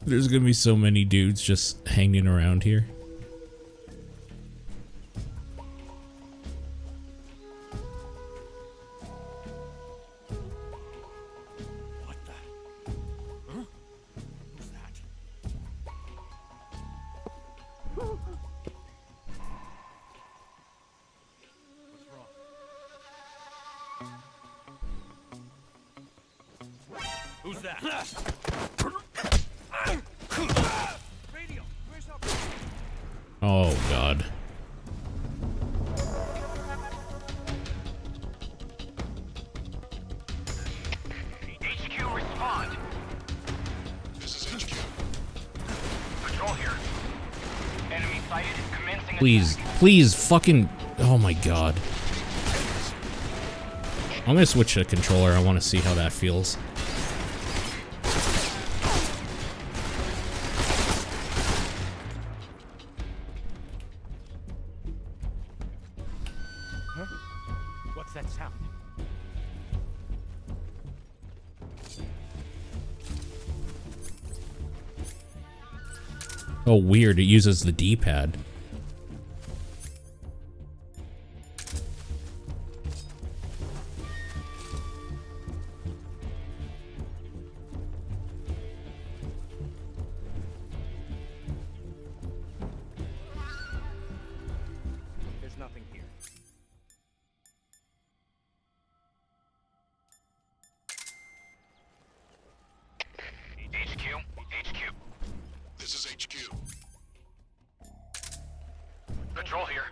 There's gonna be so many dudes just hanging around here. What the? Huh? Who's that? What's wrong? Who's that? Radio, where's up? Oh god. HQ, respond. This is HQ. Patrol here. Enemy sighted. Commencing Please, attack. please fucking, oh my god. I'm gonna switch to controller. I want to see how that feels. Huh? What's that sound? Oh, weird. It uses the D-pad. There's nothing here. HQ. This is HQ. Patrol here.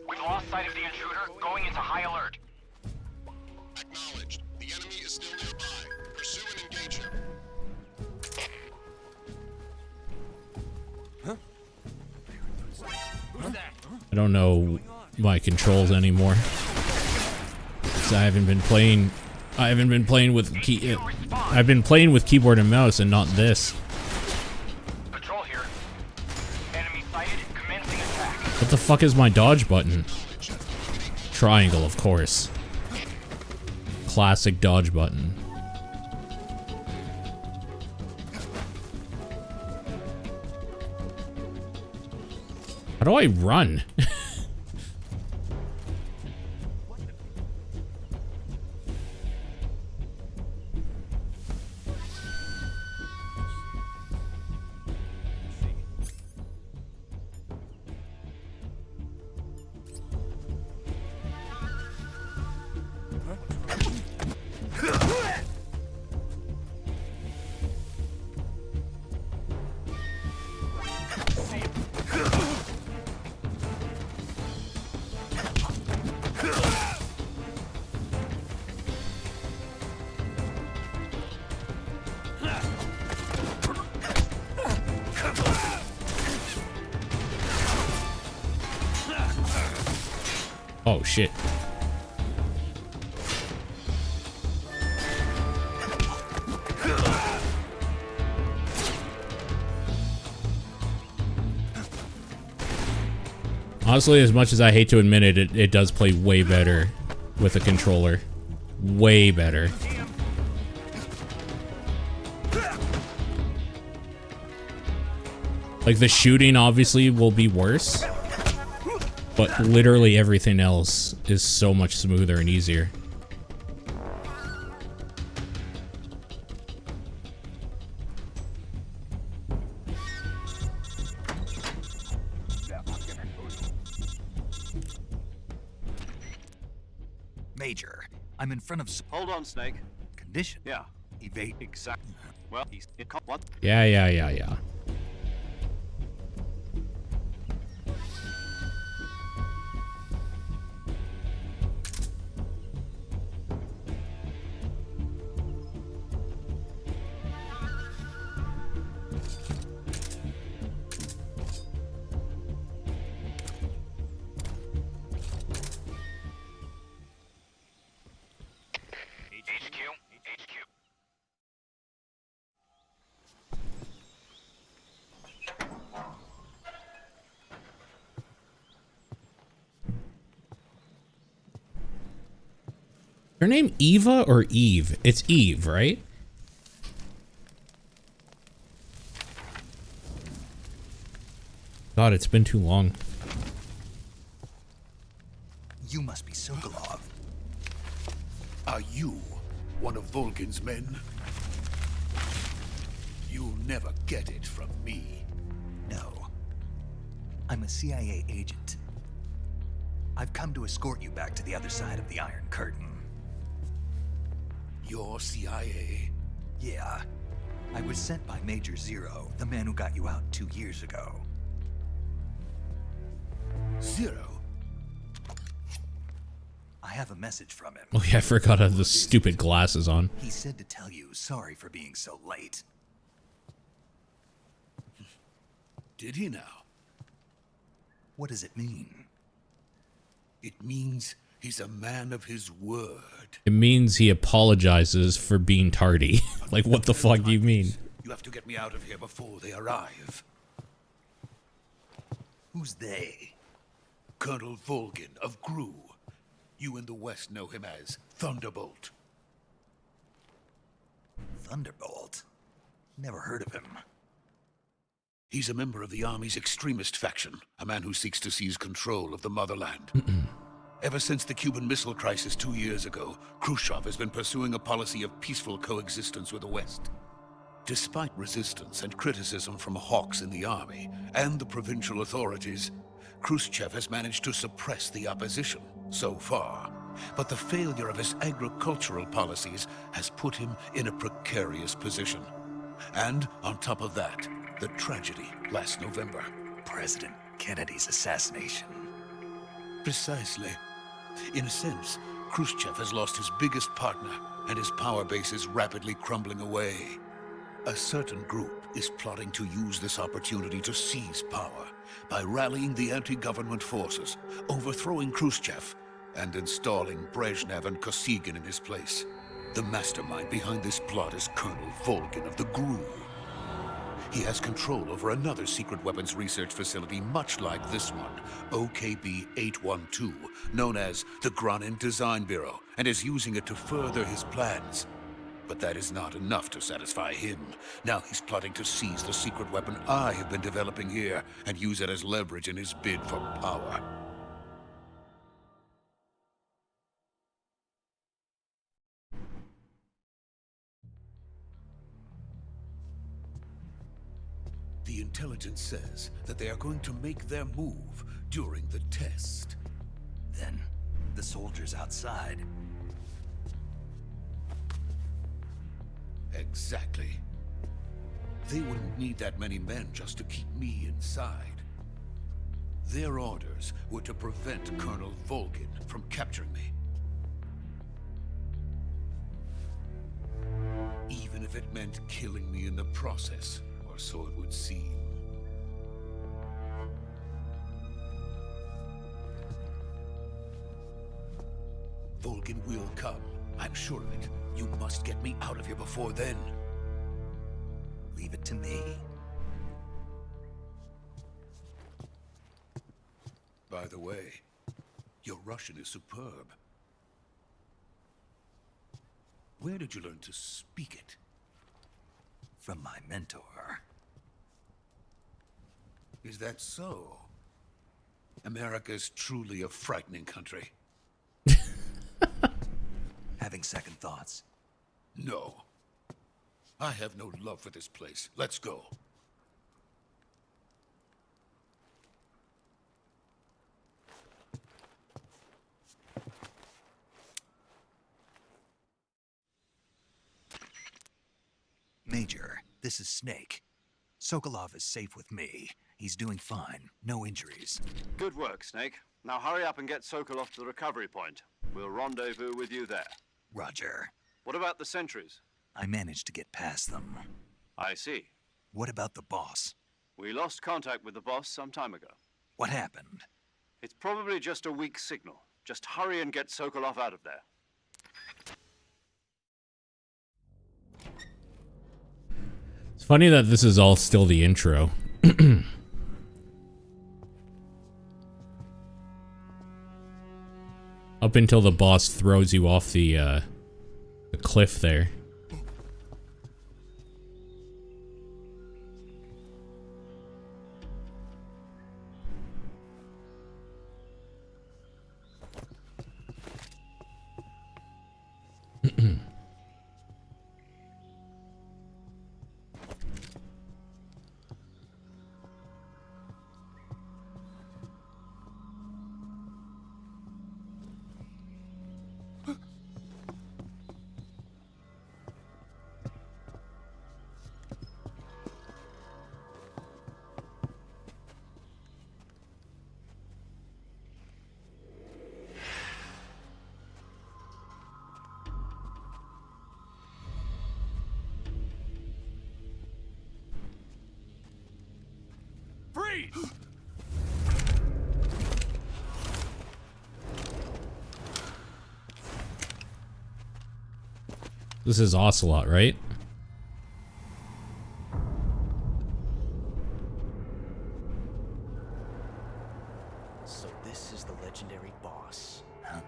We've lost sight of the intruder. Going into high alert. Acknowledged. The enemy is still nearby. Pursue and engage him. Who's that? I don't know my controls anymore. 'Cause I haven't been playing with I've been playing with keyboard and mouse and not this. Patrol here. Enemy sighted. Commencing attack. What the fuck is my dodge button? Triangle, of course. Classic dodge button. How do I run? Oh shit. Honestly, as much as I hate to admit it, it does play way better with a controller. Way better. Like, the shooting obviously will be worse, but literally everything else is so much smoother and easier. Major, I'm in front of... Hold on, Snake. Condition. Yeah. Evade. Exactly. Well, he's... What? Yeah. Her name Eva or Eve? It's Eve, right? God, it's been too long. You must be Sokolov. Are you one of Volgin's men? You'll never get it from me. No. I'm a CIA agent. I've come to escort you back to the other side of the Iron Curtain. You're CIA? Yeah. I was sent by Major Zero, the man who got you out 2 years ago. Zero? I have a message from him. Oh yeah, I forgot I had the stupid glasses on. He said to tell you sorry for being so late. Did he now? What does it mean? It means he's a man of his word. It means he apologizes for being tardy. Like, what the fuck do you mean? You have to get me out of here before they arrive. Who's they? Colonel Volgin of GRU. You in the West know him as Thunderbolt. Thunderbolt? Never heard of him. He's a member of the Army's extremist faction, a man who seeks to seize control of the motherland. Ever since the Cuban Missile Crisis 2 years ago, Khrushchev has been pursuing a policy of peaceful coexistence with the West. Despite resistance and criticism from hawks in the army and the provincial authorities, Khrushchev has managed to suppress the opposition so far. But the failure of his agricultural policies has put him in a precarious position. And on top of that, the tragedy last November. President Kennedy's assassination. Precisely. In a sense, Khrushchev has lost his biggest partner, and his power base is rapidly crumbling away. A certain group is plotting to use this opportunity to seize power by rallying the anti-government forces, overthrowing Khrushchev, and installing Brezhnev and Kosygin in his place. The mastermind behind this plot is Colonel Volgin of the GRU. He has control over another secret weapons research facility much like this one, OKB-812, known as the Granin Design Bureau, and is using it to further his plans. But that is not enough to satisfy him. Now he's plotting to seize the secret weapon I have been developing here and use it as leverage in his bid for power. The intelligence says that they are going to make their move during the test. Then, the soldiers outside. Exactly. They wouldn't need that many men just to keep me inside. Their orders were to prevent Colonel Volgin from capturing me. Even if it meant killing me in the process. Or so it would seem. Volgin will come. I'm sure of it. You must get me out of here before then. Leave it to me. By the way, your Russian is superb. Where did you learn to speak it? From my mentor. Is that so? America's truly a frightening country. Having second thoughts? No. I have no love for this place. Let's go. Major, this is Snake. Sokolov is safe with me. He's doing fine. No injuries. Good work, Snake. Now hurry up and get Sokolov to the recovery point. We'll rendezvous with you there. Roger. What about the sentries? I managed to get past them. I see. What about the boss? We lost contact with the boss some time ago. What happened? It's probably just a weak signal. Just hurry and get Sokolov out of there. It's funny that this is all still the intro. Up until the boss throws you off the cliff there. Freeze! This is Ocelot, right? So this is the legendary boss. Huh?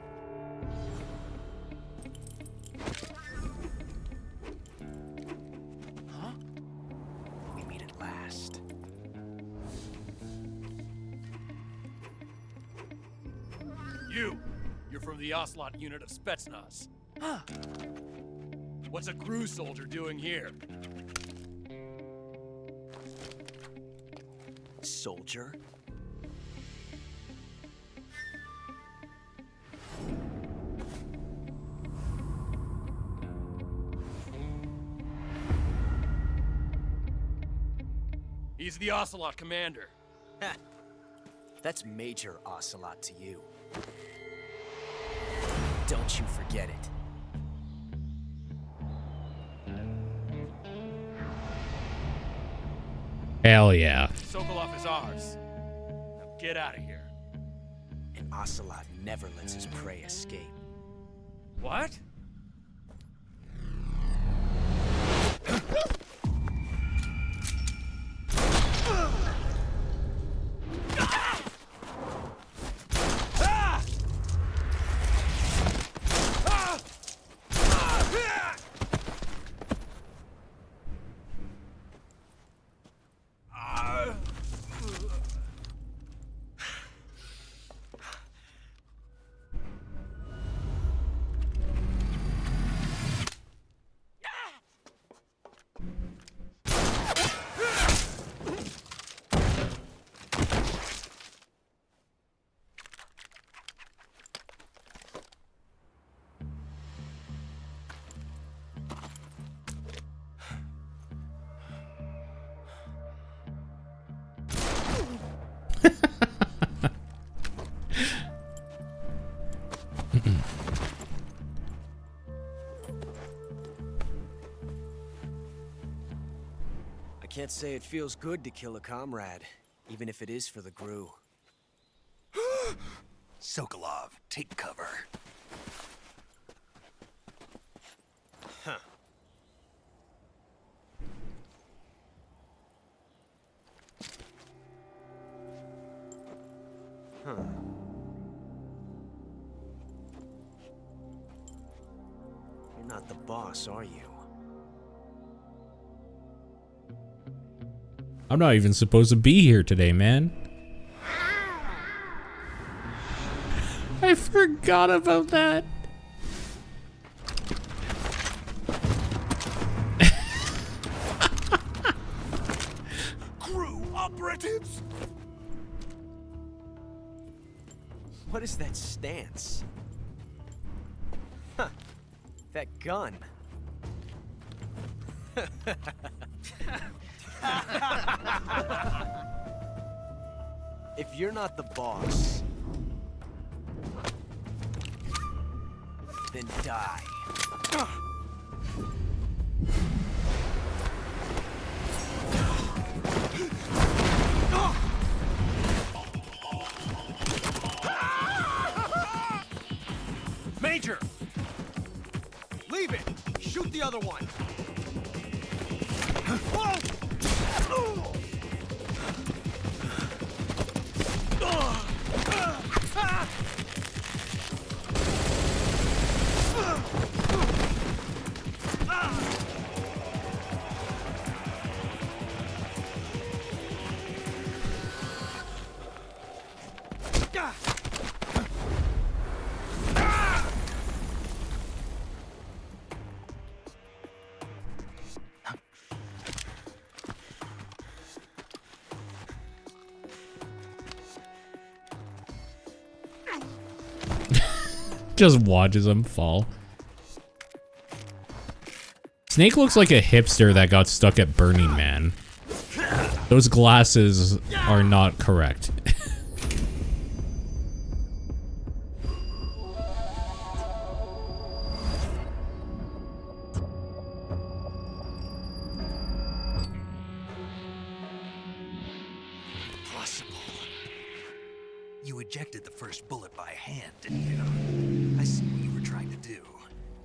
Huh? We meet at last. You're from the Ocelot unit of Spetsnaz. Huh. What's a crew soldier doing here? Soldier? He's the Ocelot commander. Ha! That's Major Ocelot to you. Don't you forget it. Hell yeah. Sokolov is ours. Now get out of here. And Ocelot never lets his prey escape. What? I can't say it feels good to kill a comrade, even if it is for the GRU. Sokolov, take cover. Huh. Huh. You're not the boss, are you? I'm not even supposed to be here today, man. I forgot about that. GRU operatives? What is that stance? Huh. That gun. If you're not the boss, then die. Major! Leave it! Shoot the other one! Whoa! Just watches him fall. Snake looks like a hipster that got stuck at Burning Man. Those glasses are not correct. Impossible. You ejected the first bullet by hand, didn't you? I see what you were trying to do.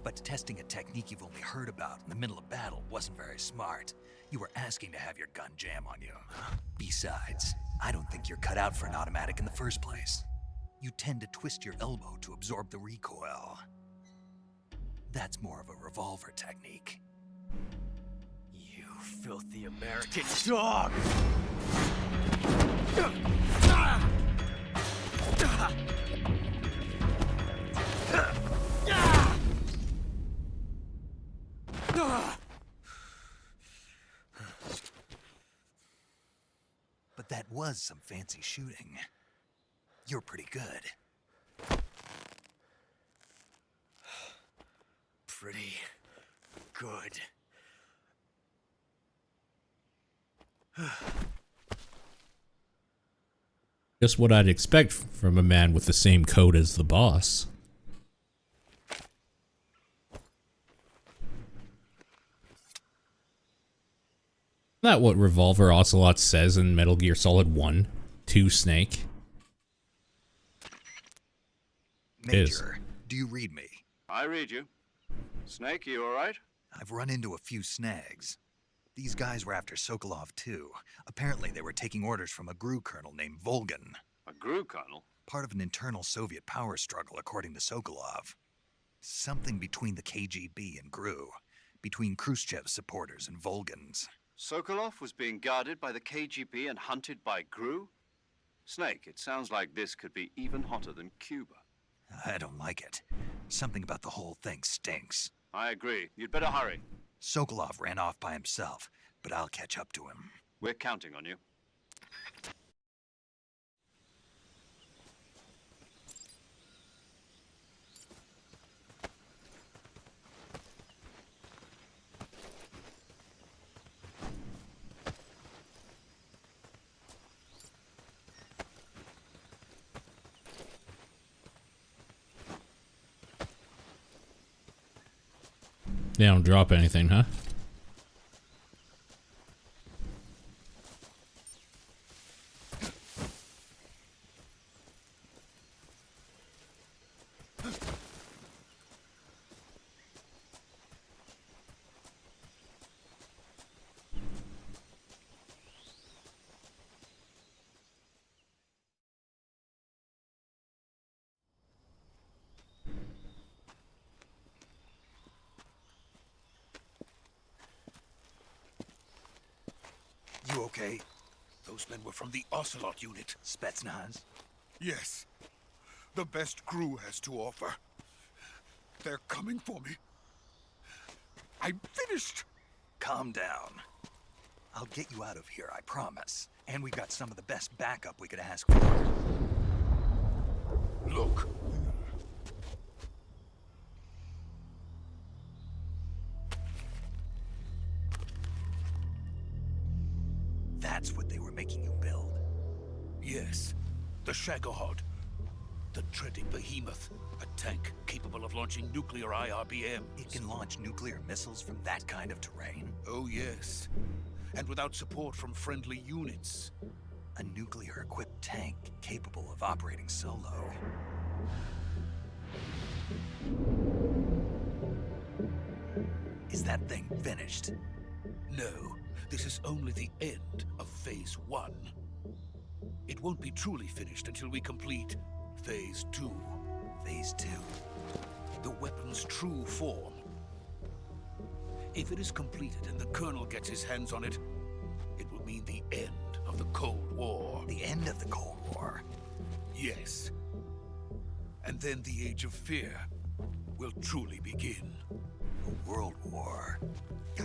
But testing a technique you've only heard about in the middle of battle wasn't very smart. You were asking to have your gun jam on you. Besides, I don't think you're cut out for an automatic in the first place. You tend to twist your elbow to absorb the recoil. That's more of a revolver technique. You filthy American dog! But that was some fancy shooting. You're pretty good. Pretty good. Just what I'd expect from a man with the same code as the boss. Isn't that what Revolver Ocelot says in Metal Gear Solid 1 to Snake? Major, do you read me? I read you. Snake, you alright? I've run into a few snags. These guys were after Sokolov too. Apparently they were taking orders from a GRU colonel named Volgan. A GRU colonel? Part of an internal Soviet power struggle, according to Sokolov. Something between the KGB and GRU. Between Khrushchev's supporters and Volgan's. Sokolov was being guarded by the KGB and hunted by GRU? Snake, it sounds like this could be even hotter than Cuba. I don't like it. Something about the whole thing stinks. I agree. You'd better hurry. Sokolov ran off by himself, but I'll catch up to him. We're counting on you. They don't drop anything, huh? You okay? Those men were from the Ocelot unit. Spetsnaz? Yes. The best GRU has to offer. They're coming for me. I'm finished. Calm down. I'll get you out of here, I promise. And we got some of the best backup we could ask for. Look. That's what they were making you build? Yes. The Shagohod. The treading behemoth. A tank capable of launching nuclear IRBMs. It can launch nuclear missiles from that kind of terrain? Oh, yes. And without support from friendly units. A nuclear-equipped tank capable of operating solo. Is that thing finished? No. This is only the end of Phase 1. It won't be truly finished until we complete Phase 2. Phase 2? The weapon's true form. If it is completed and the Colonel gets his hands on it, it will mean the end of the Cold War. The end of the Cold War? Yes. And then the Age of Fear will truly begin. A world war?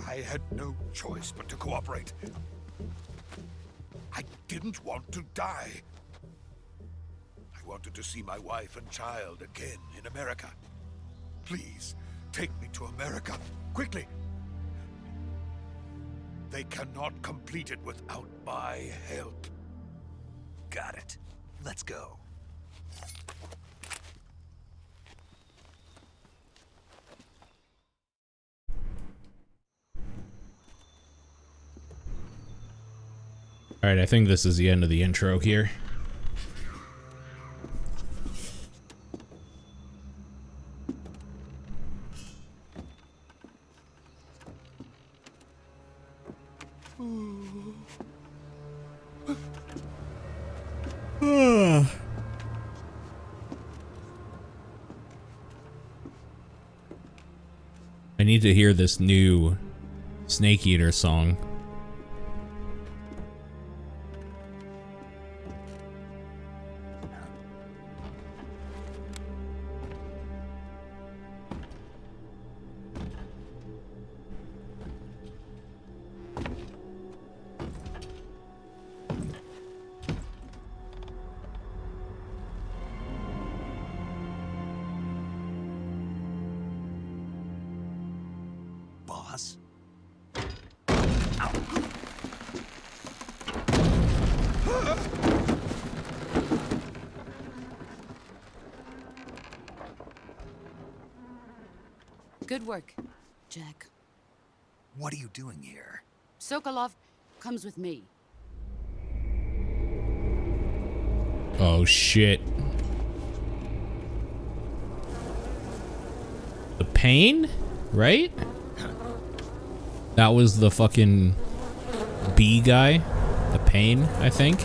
I had no choice but to cooperate. I didn't want to die. I I wanted to see my wife and child again in America. Please, take me to America, quickly. They cannot complete it without my help. Got it. Let's go. Alright, I think this is the end of the intro here. I need to hear this new Snake Eater song. Boss? Good work, Jack. What are you doing here? Sokolov comes with me. Oh shit. The Pain? Right? That was the fucking B guy. The Pain, I think.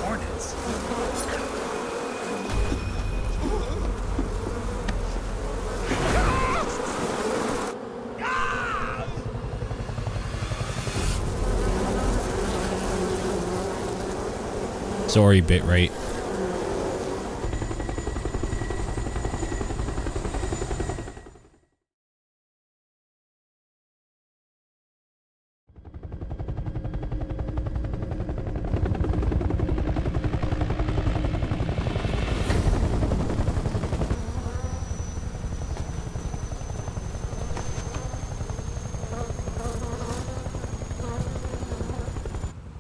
Hornets. Sorry, bitrate.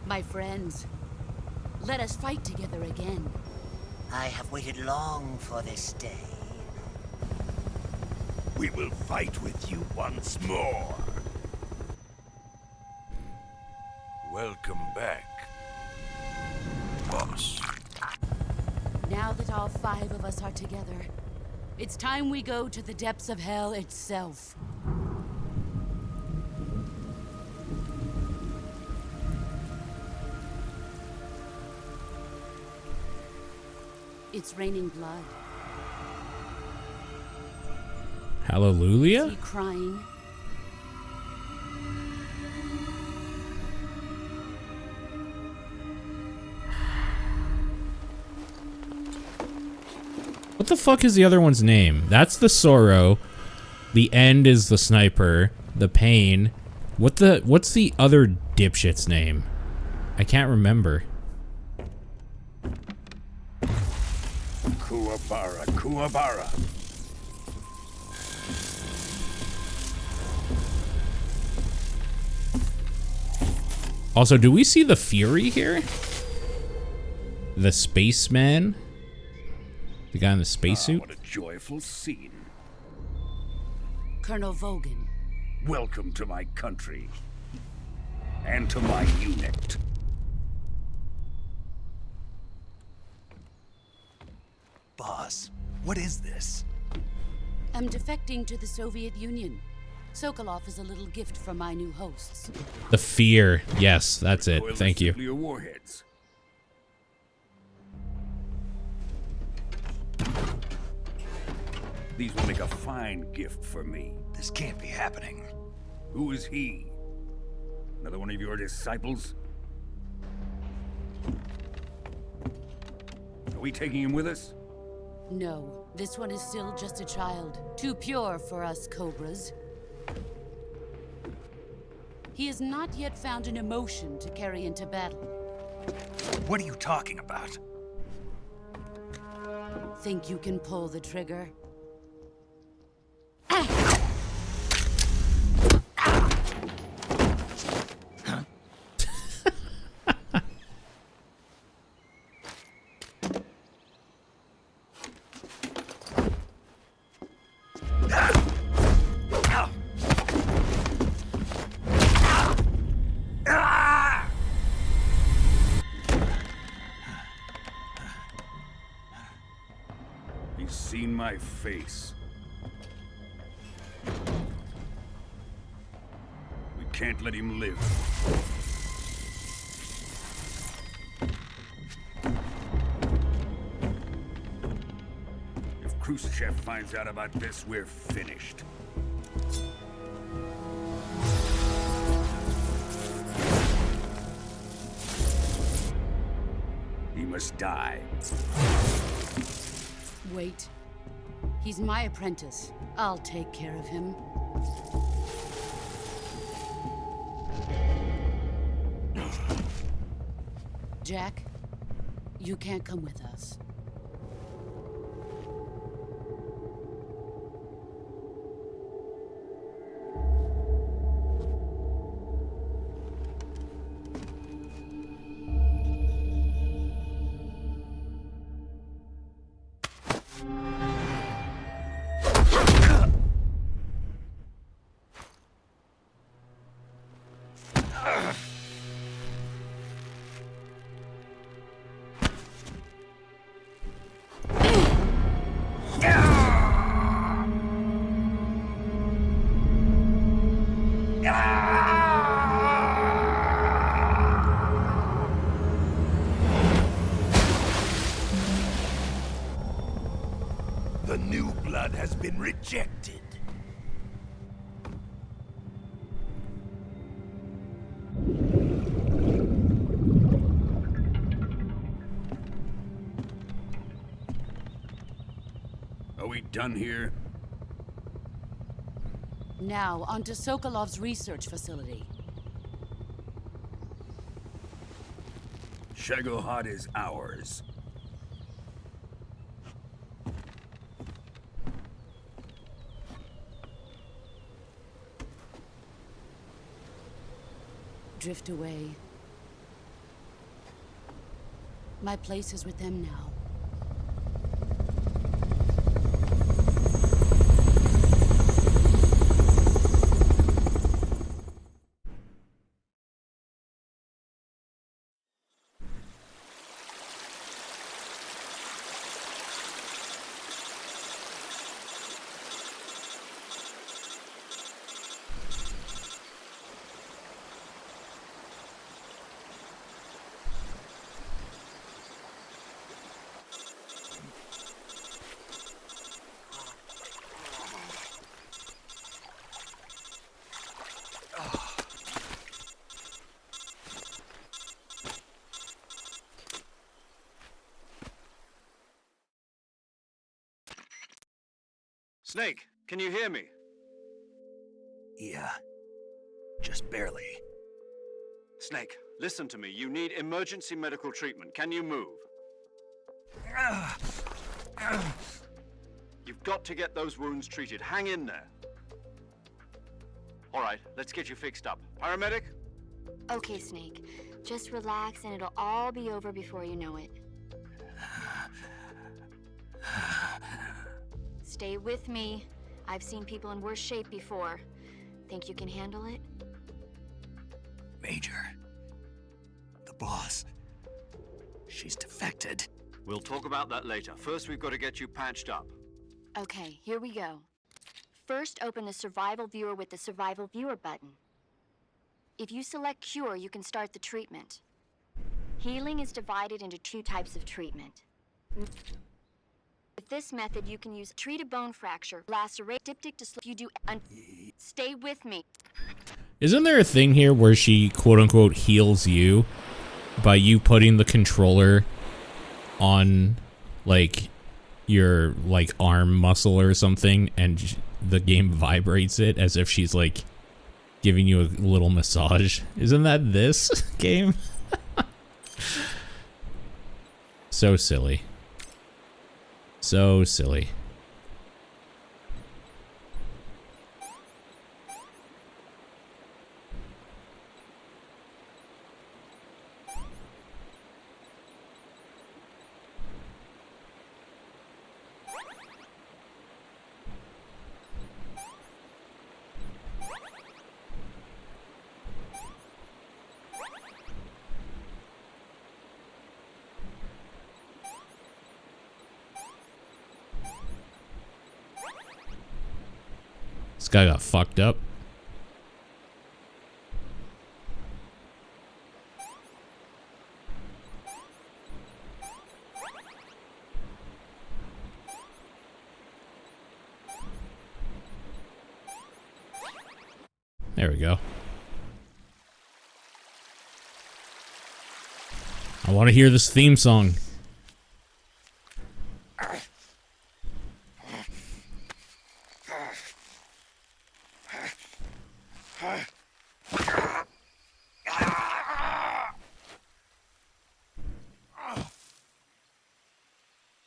My friends, let us fight together again. I have waited long for this day. We will fight with you once more. Welcome back, boss. Now that all 5 of us are together, it's time we go to the depths of hell itself. It's raining blood. Hallelujah? Is he crying? What the fuck is the other one's name? That's the Sorrow. The End is the Sniper. The Pain. What's the other dipshit's name? I can't remember. Kuwabara, Kuwabara. Also, do we see the Fury here? The spaceman? The guy in the spacesuit? What a joyful scene. Colonel Vogan. Welcome to my country. And to my unit. Boss, what is this? I'm defecting to the Soviet Union. Sokolov is a little gift from my new hosts. The Fear. Yes, that's it. Thank you. Nuclear warheads. These will make a fine gift for me. This can't be happening. Who is he? Another one of your disciples? Are we taking him with us? No, this one is still just a child. Too pure for us Cobras. He has not yet found an emotion to carry into battle. What are you talking about? Think you can pull the trigger? He's seen my face. We can't let him live. If Khrushchev finds out about this, we're finished. He must die. Wait. He's my apprentice. I'll take care of him. Jack, you can't come with us. The new blood has been rejected. Are we done here? Now, on to Sokolov's research facility. Shagohod is ours. Drift away. My place is with them now. Snake, can you hear me? Yeah. Just barely. Snake, listen to me. You need emergency medical treatment. Can you move? You've got to get those wounds treated. Hang in there. All right, let's get you fixed up. Paramedic? Okay, Snake. Just relax and it'll all be over before you know it. Stay with me. I've seen people in worse shape before. Think you can handle it? Major. The boss. She's defected. We'll talk about that later. First, we've got to get you patched up. Okay, here we go. First, open the survival viewer with the survival viewer button. If you select cure, you can start the treatment. Healing is divided into 2 types of treatment. With this method, you can use treat a bone fracture, lacerate, diptych to slip. You do. Stay with me. Isn't there a thing here where she quote unquote heals you by you putting the controller on like your like arm muscle or something, and the game vibrates it as if she's like giving you a little massage? Isn't that this game? So silly. So silly. This guy got fucked up. There we go. I want to hear this theme song.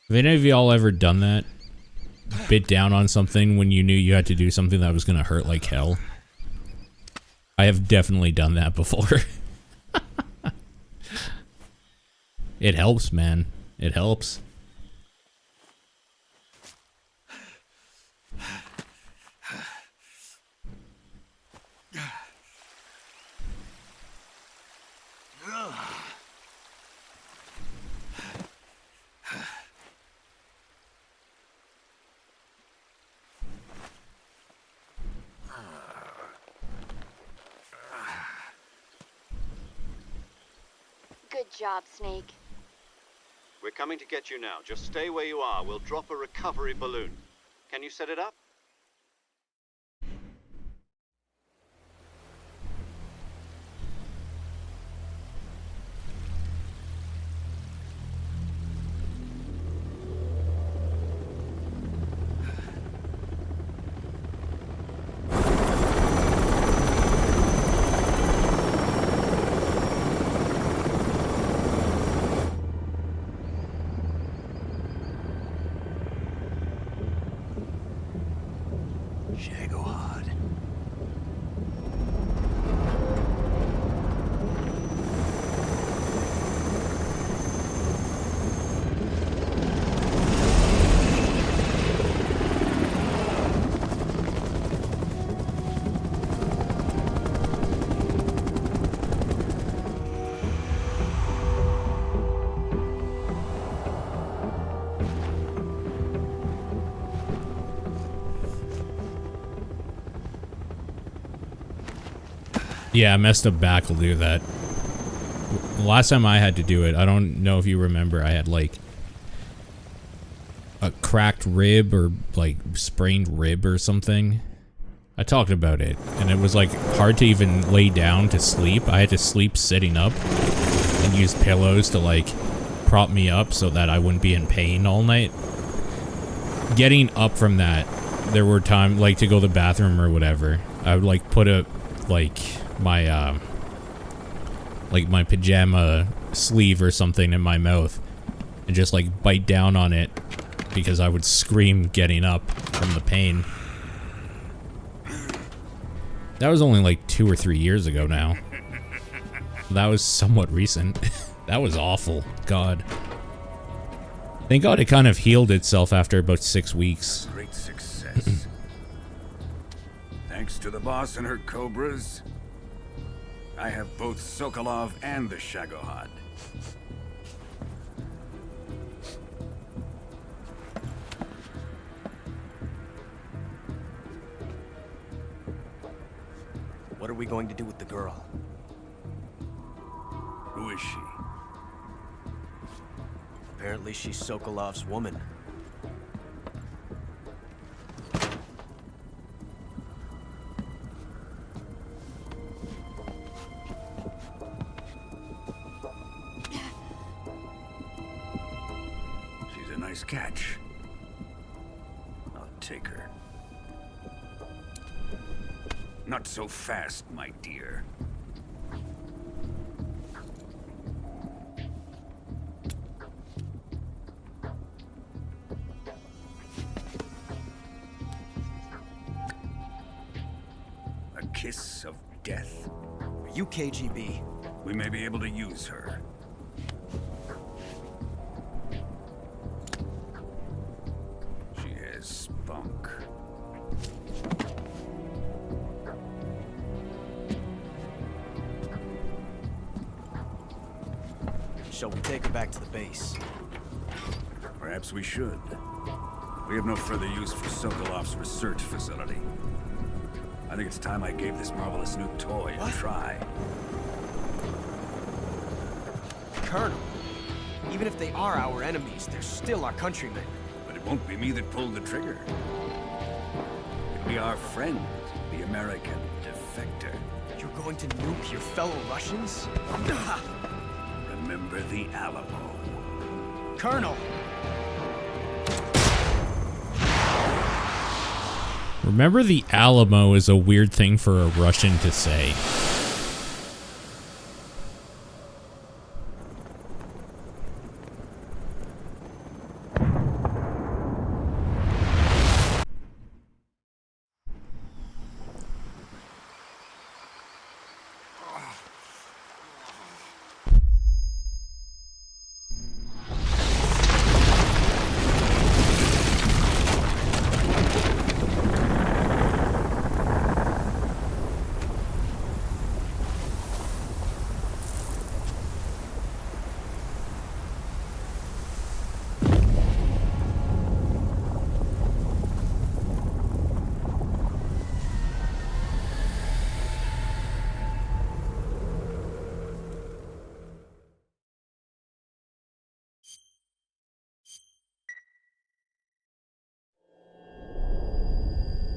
Have any of y'all ever done that? Bit down on something when you knew you had to do something that was gonna hurt like hell? I have definitely done that before. It helps, man. It helps. Good job, Snake. We're coming to get you now. Just stay where you are. We'll drop a recovery balloon. Can you set it up? Yeah, messed up back will do that. The last time I had to do it, I don't know if you remember, I had like a cracked rib or like sprained rib or something. I talked about it, and it was like hard to even lay down to sleep. I had to sleep sitting up and use pillows to like prop me up so that I wouldn't be in pain all night. Getting up from that, there were times like to go to the bathroom or whatever. I would like put a like my pajama sleeve or something in my mouth and just like bite down on it because I would scream getting up from the pain. That was only like 2 or 3 years ago now. That was somewhat recent. That was awful. God. Thank God it kind of healed itself after about 6 weeks. Great success. Thanks to the boss and her cobras, I have both Sokolov and the Shagohod. What are we going to do with the girl? Who is she? Apparently she's Sokolov's woman. She's a nice catch. I'll take her. Not so fast, my dear. hiss of death? Are you KGB? We may be able to use her. She has spunk. Shall we take her back to the base? Perhaps we should. We have no further use for Sokolov's research facility. I think it's time I gave this marvelous new toy a try. Colonel, even if they are our enemies, they're still our countrymen. But it won't be me that pulled the trigger. It'll be our friend, the American defector. You're going to nuke your fellow Russians? Remember the Alamo. Colonel! Remember the Alamo is a weird thing for a Russian to say.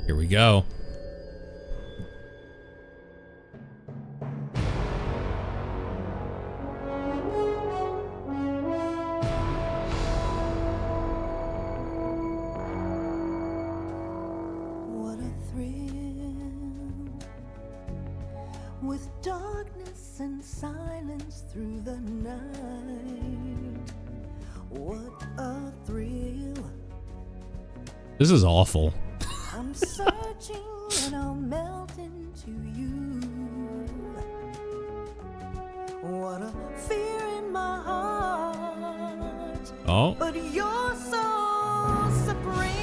Here we go. What a thrill, with darkness and silence through the night. What a thrill. This is awful. I'm searching and I'll melt into you. What a fear in my heart. Oh. But you're so supreme.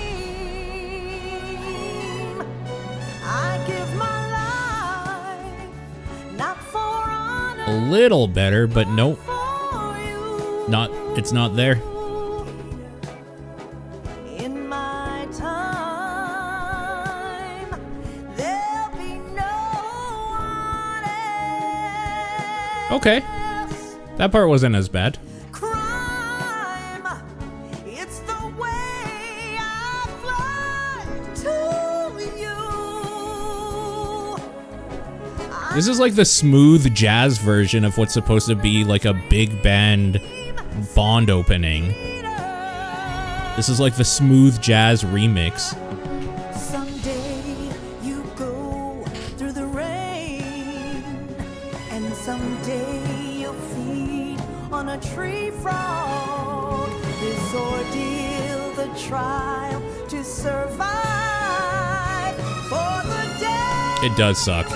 I give my life, not for honor. A little better, but nope. It's not there. In my time, there'll be no one else. Okay. That part wasn't as bad. Crime, it's the way I fly to you. This is like the smooth jazz version of what's supposed to be like a big band Bond opening. This is like the smooth jazz remix. Someday you go through the rain, and someday you'll feed on a tree frog. This ordeal, the trial to survive for the day. It does suck.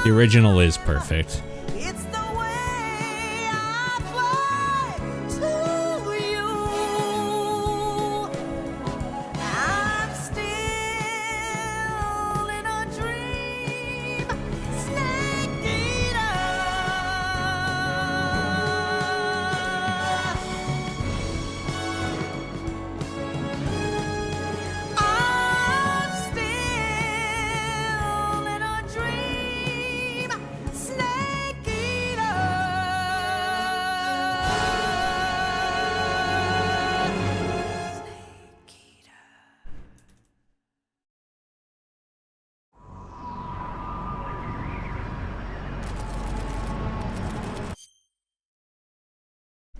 The original is perfect. It's the way I fly to you. I'm still in a dream, snake eater. I'm still in a dream. Snake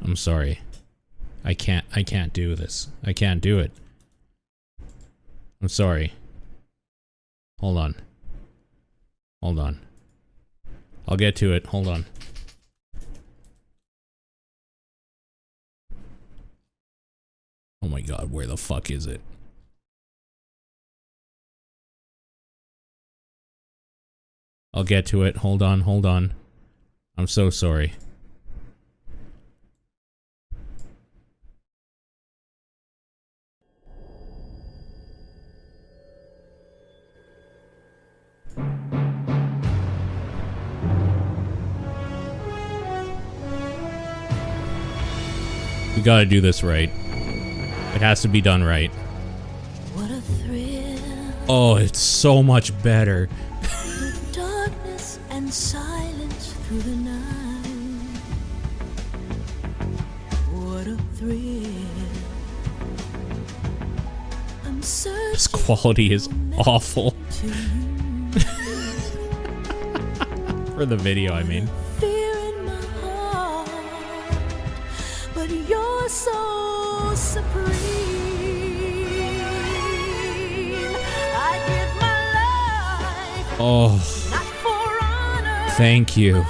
I'm sorry. I can't do this. I can't do it. I'm sorry. Hold on. Hold on. I'll get to it. Hold on. Oh my god, where the fuck is it? I'll get to it. Hold on, hold on. I'm so sorry. We gotta do this right. It has to be done right. What a thrill. Oh, it's so much better. Darkness and silence through the night. What a thrill. I'm searching. This quality is awful. For the video, I mean. Fear in my heart, but you're so supreme. I give my life. Oh. Not for honor, Thank you.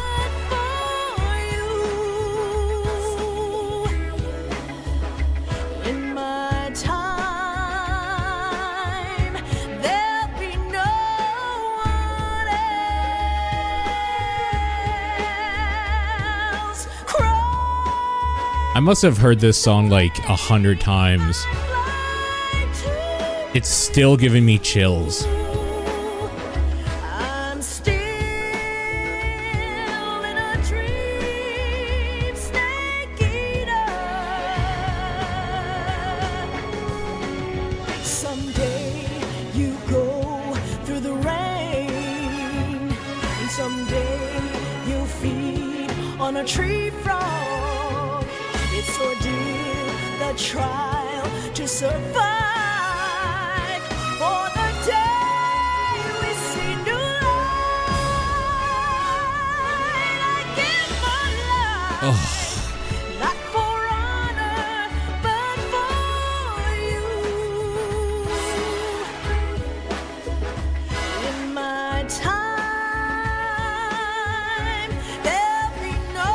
in my time. There'll be no one else. I must have heard this song like 100 times. It's still giving me chills. I'm still in a dream, snake eater. Someday you go through the rain, and someday you'll feed on a tree frog. It's ordeal, the trial to survive. For the day we see new light, I give my life. Oh. Not for honor, but for you. In my time, there'll be no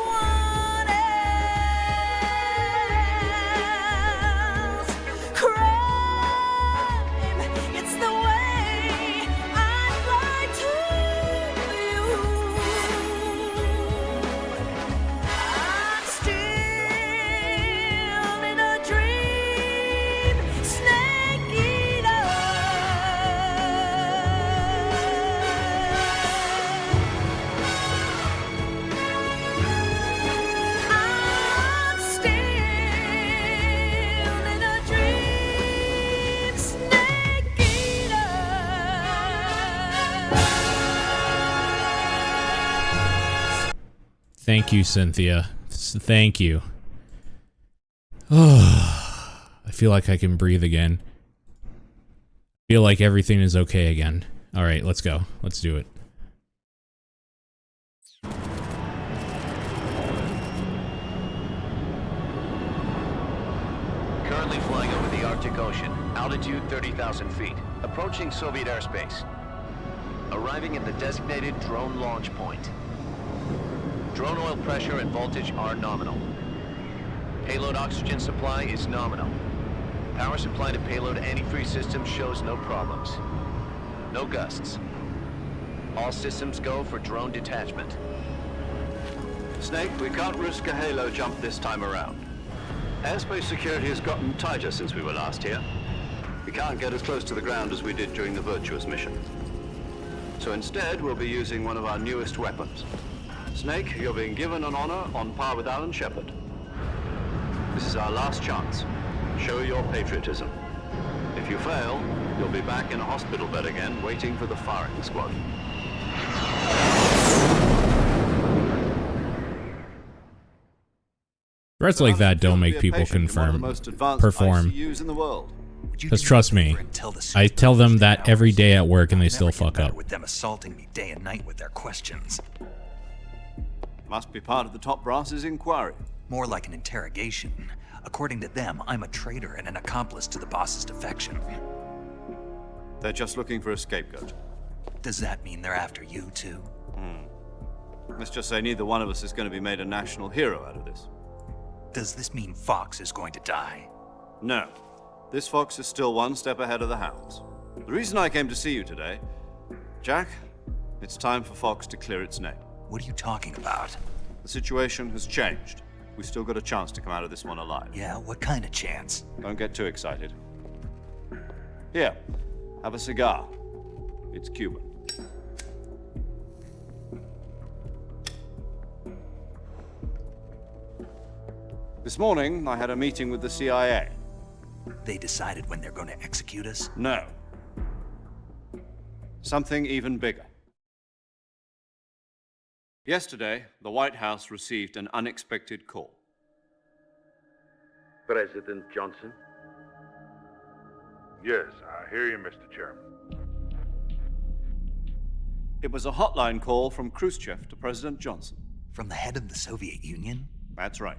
one else. Crime, it's the way I'd lie to you. I'm still in a dream, snake eater. I'm still in a dream, snake eater. Thank you, Cynthia. Thank you. Oh, I feel like I can breathe again. I feel like everything is okay again. All right, let's go. Let's do it. Currently flying over the Arctic Ocean, altitude 30,000 feet, approaching Soviet airspace. Arriving at the designated drone launch point. Drone oil pressure and voltage are nominal. Payload oxygen supply is nominal. Power supply to payload antifreeze system shows no problems. No gusts. All systems go for drone detachment. Snake, we can't risk a halo jump this time around. Airspace security has gotten tighter since we were last here. We can't get as close to the ground as we did during the Virtuous mission. So instead, we'll be using one of our newest weapons. Snake, you're being given an honor on par with Alan Shepard. This is our last chance. Show your patriotism. If you fail, you'll be back in a hospital bed again, waiting for the firing squad. Threats like that don't make people perform. Because trust me, I tell them that every day at work and they still fuck up. With them assaulting me day and night with their questions. Must be part of the top brass's inquiry. More like an interrogation. According to them, I'm a traitor and an accomplice to the boss's defection. They're just looking for a scapegoat. Does that mean they're after you, too? Let's just say neither one of us is going to be made a national hero out of this. Does this mean Fox is going to die? No. This fox is still one step ahead of the hounds. The reason I came to see you today, Jack, it's time for Fox to clear its name. What are you talking about? The situation has changed. We've still got a chance to come out of this one alive. Yeah, what kind of chance? Don't get too excited. Here, have a cigar. It's Cuban. This morning, I had a meeting with the CIA. They decided when they're going to execute us? No. Something even bigger. Yesterday, the White House received an unexpected call. President Johnson? Yes, I hear you, Mr. Chairman. It was a hotline call from Khrushchev to President Johnson. From the head of the Soviet Union? That's right.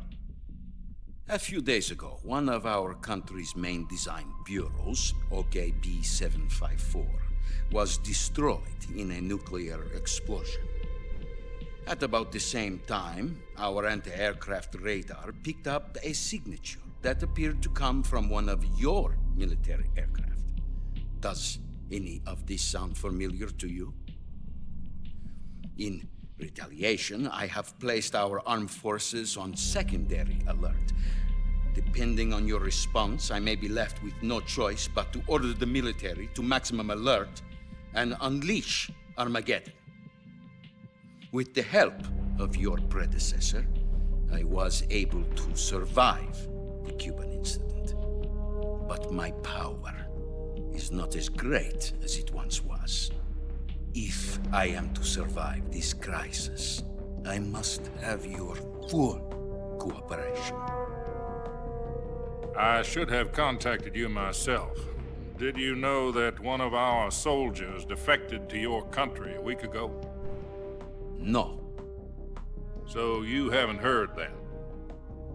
A few days ago, one of our country's main design bureaus, OKB 754, was destroyed in a nuclear explosion. At about the same time, our anti-aircraft radar picked up a signature that appeared to come from one of your military aircraft. Does any of this sound familiar to you? In retaliation, I have placed our armed forces on secondary alert. Depending on your response, I may be left with no choice but to order the military to maximum alert and unleash Armageddon. With the help of your predecessor, I was able to survive the Cuban incident. But my power is not as great as it once was. If I am to survive this crisis, I must have your full cooperation. I should have contacted you myself. Did you know that one of our soldiers defected to your country a week ago? No. So you haven't heard then.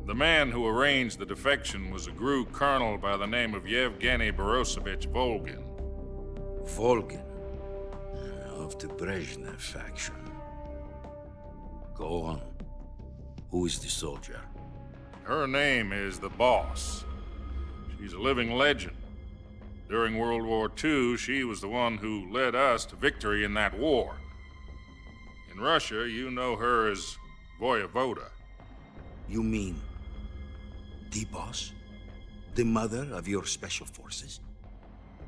The man who arranged the defection was a GRU colonel by the name of Yevgeny Borosovich Volgin. Volgin? Of the Brezhnev faction. Go on. Who is the soldier? Her name is the Boss. She's a living legend. During World War II, she was the one who led us to victory in that war. In Russia, you know her as Voyevoda. You mean the Boss? The mother of your special forces?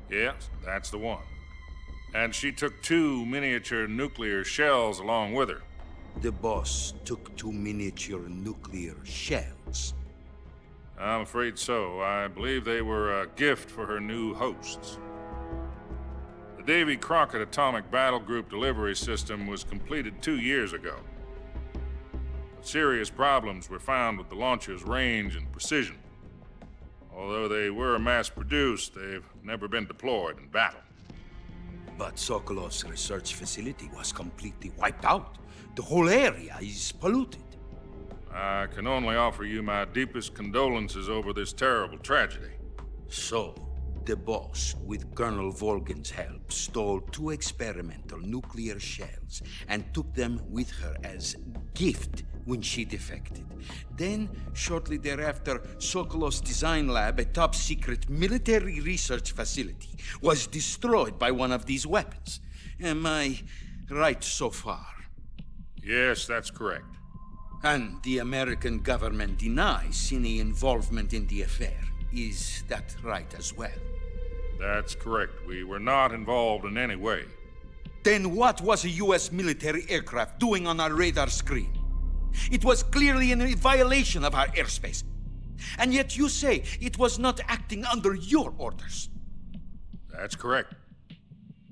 Yes, that's the one. And she took 2 miniature nuclear shells along with her. The Boss took 2 miniature nuclear shells? I'm afraid so. I believe they were a gift for her new hosts. The Davy Crockett Atomic Battle Group delivery system was completed 2 years ago. But serious problems were found with the launcher's range and precision. Although they were mass-produced, they've never been deployed in battle. But Sokolov's research facility was completely wiped out. The whole area is polluted. I can only offer you my deepest condolences over this terrible tragedy. So, the Boss, with Colonel Volgin's help, stole 2 experimental nuclear shells and took them with her as gift when she defected. Then, shortly thereafter, Sokolov's design lab, a top-secret military research facility, was destroyed by one of these weapons. Am I right so far? Yes, that's correct. And the American government denies any involvement in the affair. Is that right as well? That's correct. We were not involved in any way. Then what was a U.S. military aircraft doing on our radar screen? It was clearly in violation of our airspace. And yet you say it was not acting under your orders. That's correct.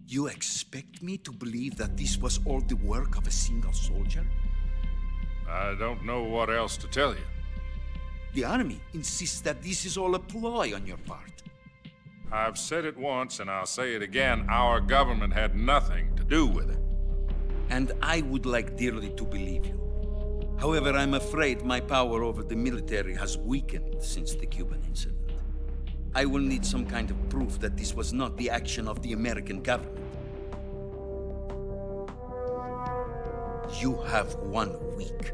You expect me to believe that this was all the work of a single soldier? I don't know what else to tell you. The Army insists that this is all a ploy on your part. I've said it once and I'll say it again. Our government had nothing to do with it. And I would like dearly to believe you. However, I'm afraid my power over the military has weakened since the Cuban incident. I will need some kind of proof that this was not the action of the American government. You have 1 week.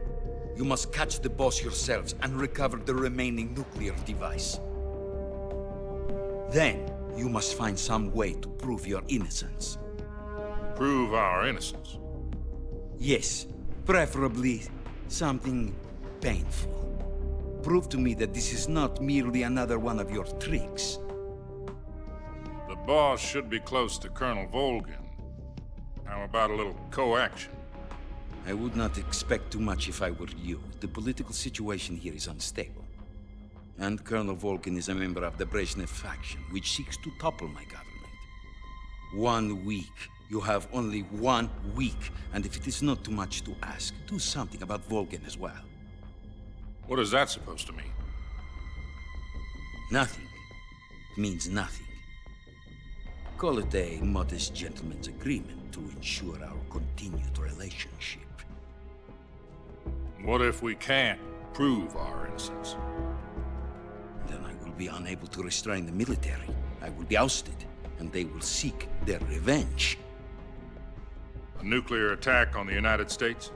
You must catch the boss yourselves and recover the remaining nuclear device. Then, you must find some way to prove your innocence. Prove our innocence? Yes, preferably something painful. Prove to me that this is not merely another one of your tricks. The boss should be close to Colonel Volgin. How about a little co-action? I would not expect too much if I were you. The political situation here is unstable. And Colonel Volgin is a member of the Brezhnev faction, which seeks to topple my government. 1 week. You have only 1 week. And if it is not too much to ask, do something about Volgin as well. What is that supposed to mean? Nothing. It means nothing. Call it a modest gentleman's agreement to ensure our continued relationship. What if we can't prove our innocence? Then I will be unable to restrain the military. I will be ousted, and they will seek their revenge. A nuclear attack on the United States?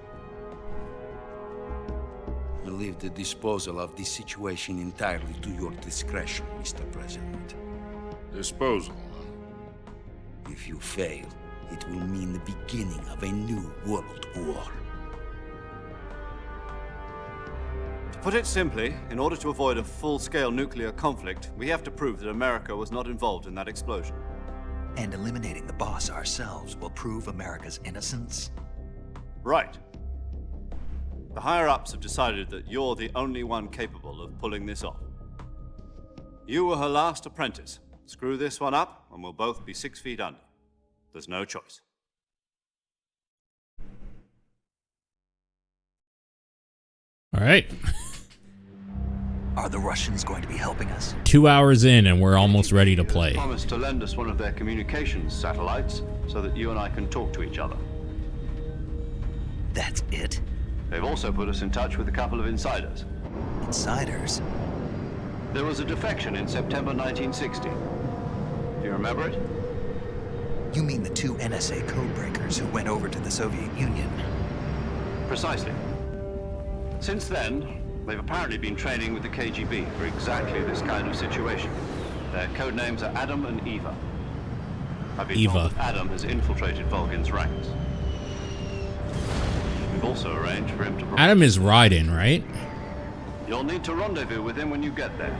I leave the disposal of this situation entirely to your discretion, Mr. President. Disposal? If you fail, it will mean the beginning of a new world war. To put it simply, in order to avoid a full-scale nuclear conflict, we have to prove that America was not involved in that explosion. And eliminating the boss ourselves will prove America's innocence? Right. The higher-ups have decided that you're the only one capable of pulling this off. You were her last apprentice. Screw this one up, and we'll both be 6 feet under. There's no choice. All right. Are the Russians going to be helping us? 2 hours in, and we're almost ready to play. Promised to lend us one of their communications satellites so that you and I can talk to each other. That's it? They've also put us in touch with a couple of insiders. Insiders? There was a defection in September 1960. Do you remember it? You mean the 2 NSA codebreakers who went over to the Soviet Union? Precisely. Since then, they've apparently been training with the KGB for exactly this kind of situation. Their code names are Adam and Eva. I've been told that Adam has infiltrated Volgin's ranks. We've also arranged for him to... Adam is Raiden, right? You'll need to rendezvous with him when you get there.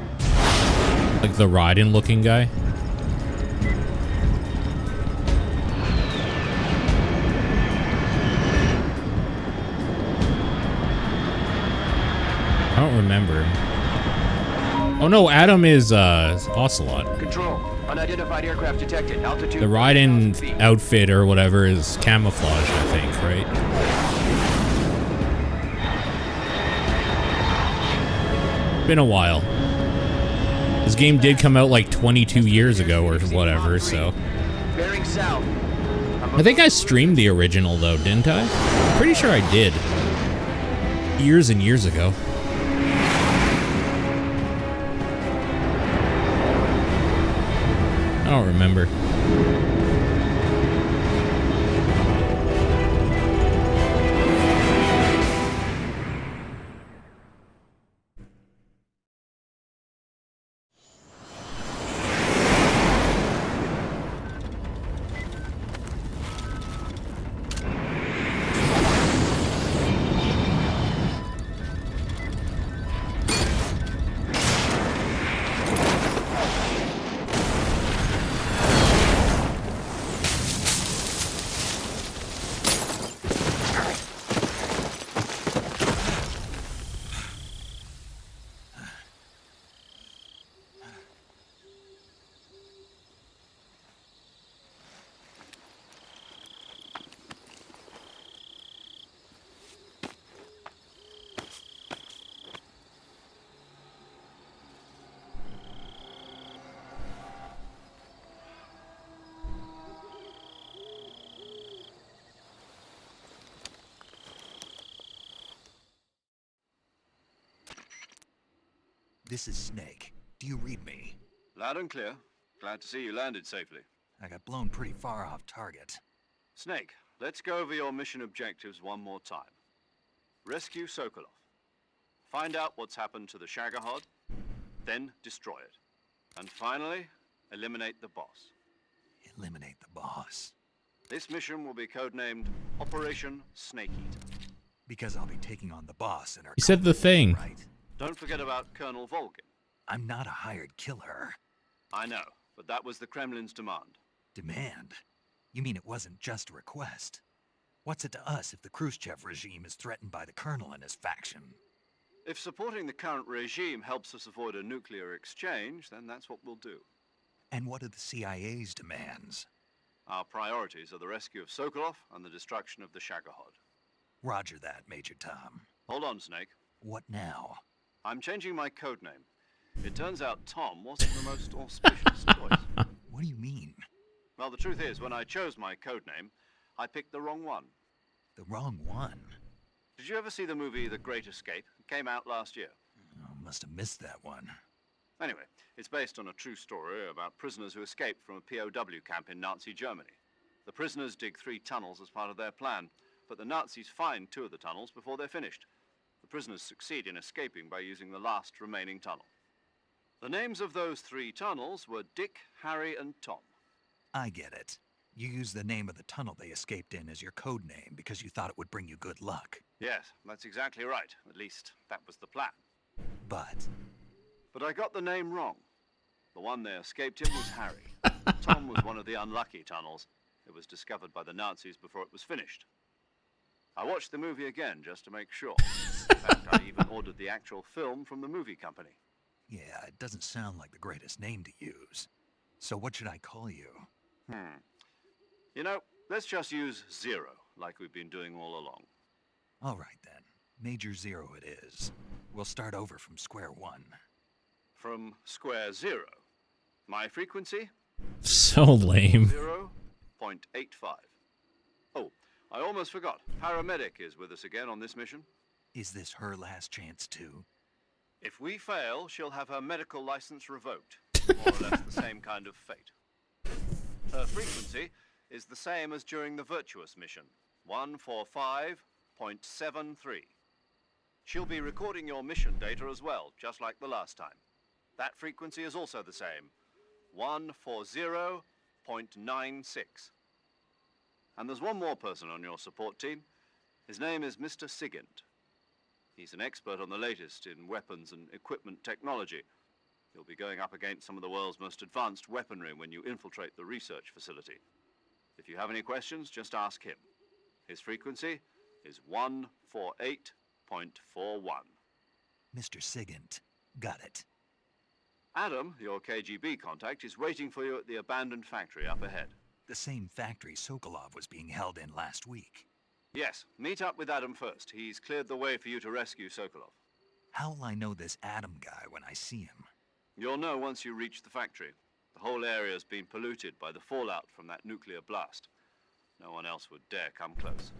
Like the Raiden-looking guy? I don't remember. Oh no, Adam is Ocelot. Control. Unidentified aircraft detected. Altitude. The Raiden outfit or whatever is camouflaged, I think, right? Been a while. This game did come out like 22 years ago or whatever, so. Bearing south. I think I streamed the original though, didn't I? I'm pretty sure I did. Years and years ago. I don't remember. This is Snake. Do you read me? Loud and clear. Glad to see you landed safely. I got blown pretty far off target. Snake, let's go over your mission objectives one more time. Rescue Sokolov. Find out what's happened to the Shagohod, then destroy it. And finally, eliminate the boss. Eliminate the boss. This mission will be codenamed Operation Snake Eater. Because I'll be taking on the boss in our He said the thing. right? Don't forget about Colonel Volgin. I'm not a hired killer. I know, but that was the Kremlin's demand. Demand? You mean it wasn't just a request? What's it to us if the Khrushchev regime is threatened by the Colonel and his faction? If supporting the current regime helps us avoid a nuclear exchange, then that's what we'll do. And what are the CIA's demands? Our priorities are the rescue of Sokolov and the destruction of the Shagohod. Roger that, Major Tom. Hold on, Snake. What now? I'm changing my codename. It turns out Tom wasn't the most auspicious choice. What do you mean? Well, the truth is, when I chose my codename, I picked the wrong one. The wrong one? Did you ever see the movie The Great Escape? It came out last year. Oh, must have missed that one. Anyway, it's based on a true story about prisoners who escaped from a POW camp in Nazi Germany. The prisoners dig 3 tunnels as part of their plan, but the Nazis find 2 of the tunnels before they're finished. The prisoners succeed in escaping by using the last remaining tunnel. The names of those 3 tunnels were Dick, Harry, and Tom. I get it. You used the name of the tunnel they escaped in as your code name because you thought it would bring you good luck. Yes, that's exactly right. At least, that was the plan. But I got the name wrong. The one they escaped in was Harry. Tom was one of the unlucky tunnels. It was discovered by the Nazis before it was finished. I watched the movie again just to make sure. In fact, I even ordered the actual film from the movie company. Yeah, it doesn't sound like the greatest name to use. So what should I call you? You know, let's just use Zero, like we've been doing all along. All right, then. Major Zero it is. We'll start over from square one. From square 0. My frequency? So lame. 0.85. Oh, I almost forgot. Paramedic is with us again on this mission. Is this her last chance, too? If we fail, she'll have her medical license revoked. More or less the same kind of fate. Her frequency is the same as during the Virtuous mission, 145.73. She'll be recording your mission data as well, just like the last time. That frequency is also the same, 140.96. And there's one more person on your support team. His name is Mr. Sigint. He's an expert on the latest in weapons and equipment technology. You'll be going up against some of the world's most advanced weaponry when you infiltrate the research facility. If you have any questions, just ask him. His frequency is 148.41. Mr. Sigint. Got it. Adam, your KGB contact, is waiting for you at the abandoned factory up ahead. The same factory Sokolov was being held in last week. Yes, meet up with Adam first. He's cleared the way for you to rescue Sokolov. How will I know this Adam guy when I see him? You'll know once you reach the factory. The whole area's been polluted by the fallout from that nuclear blast. No one else would dare come close.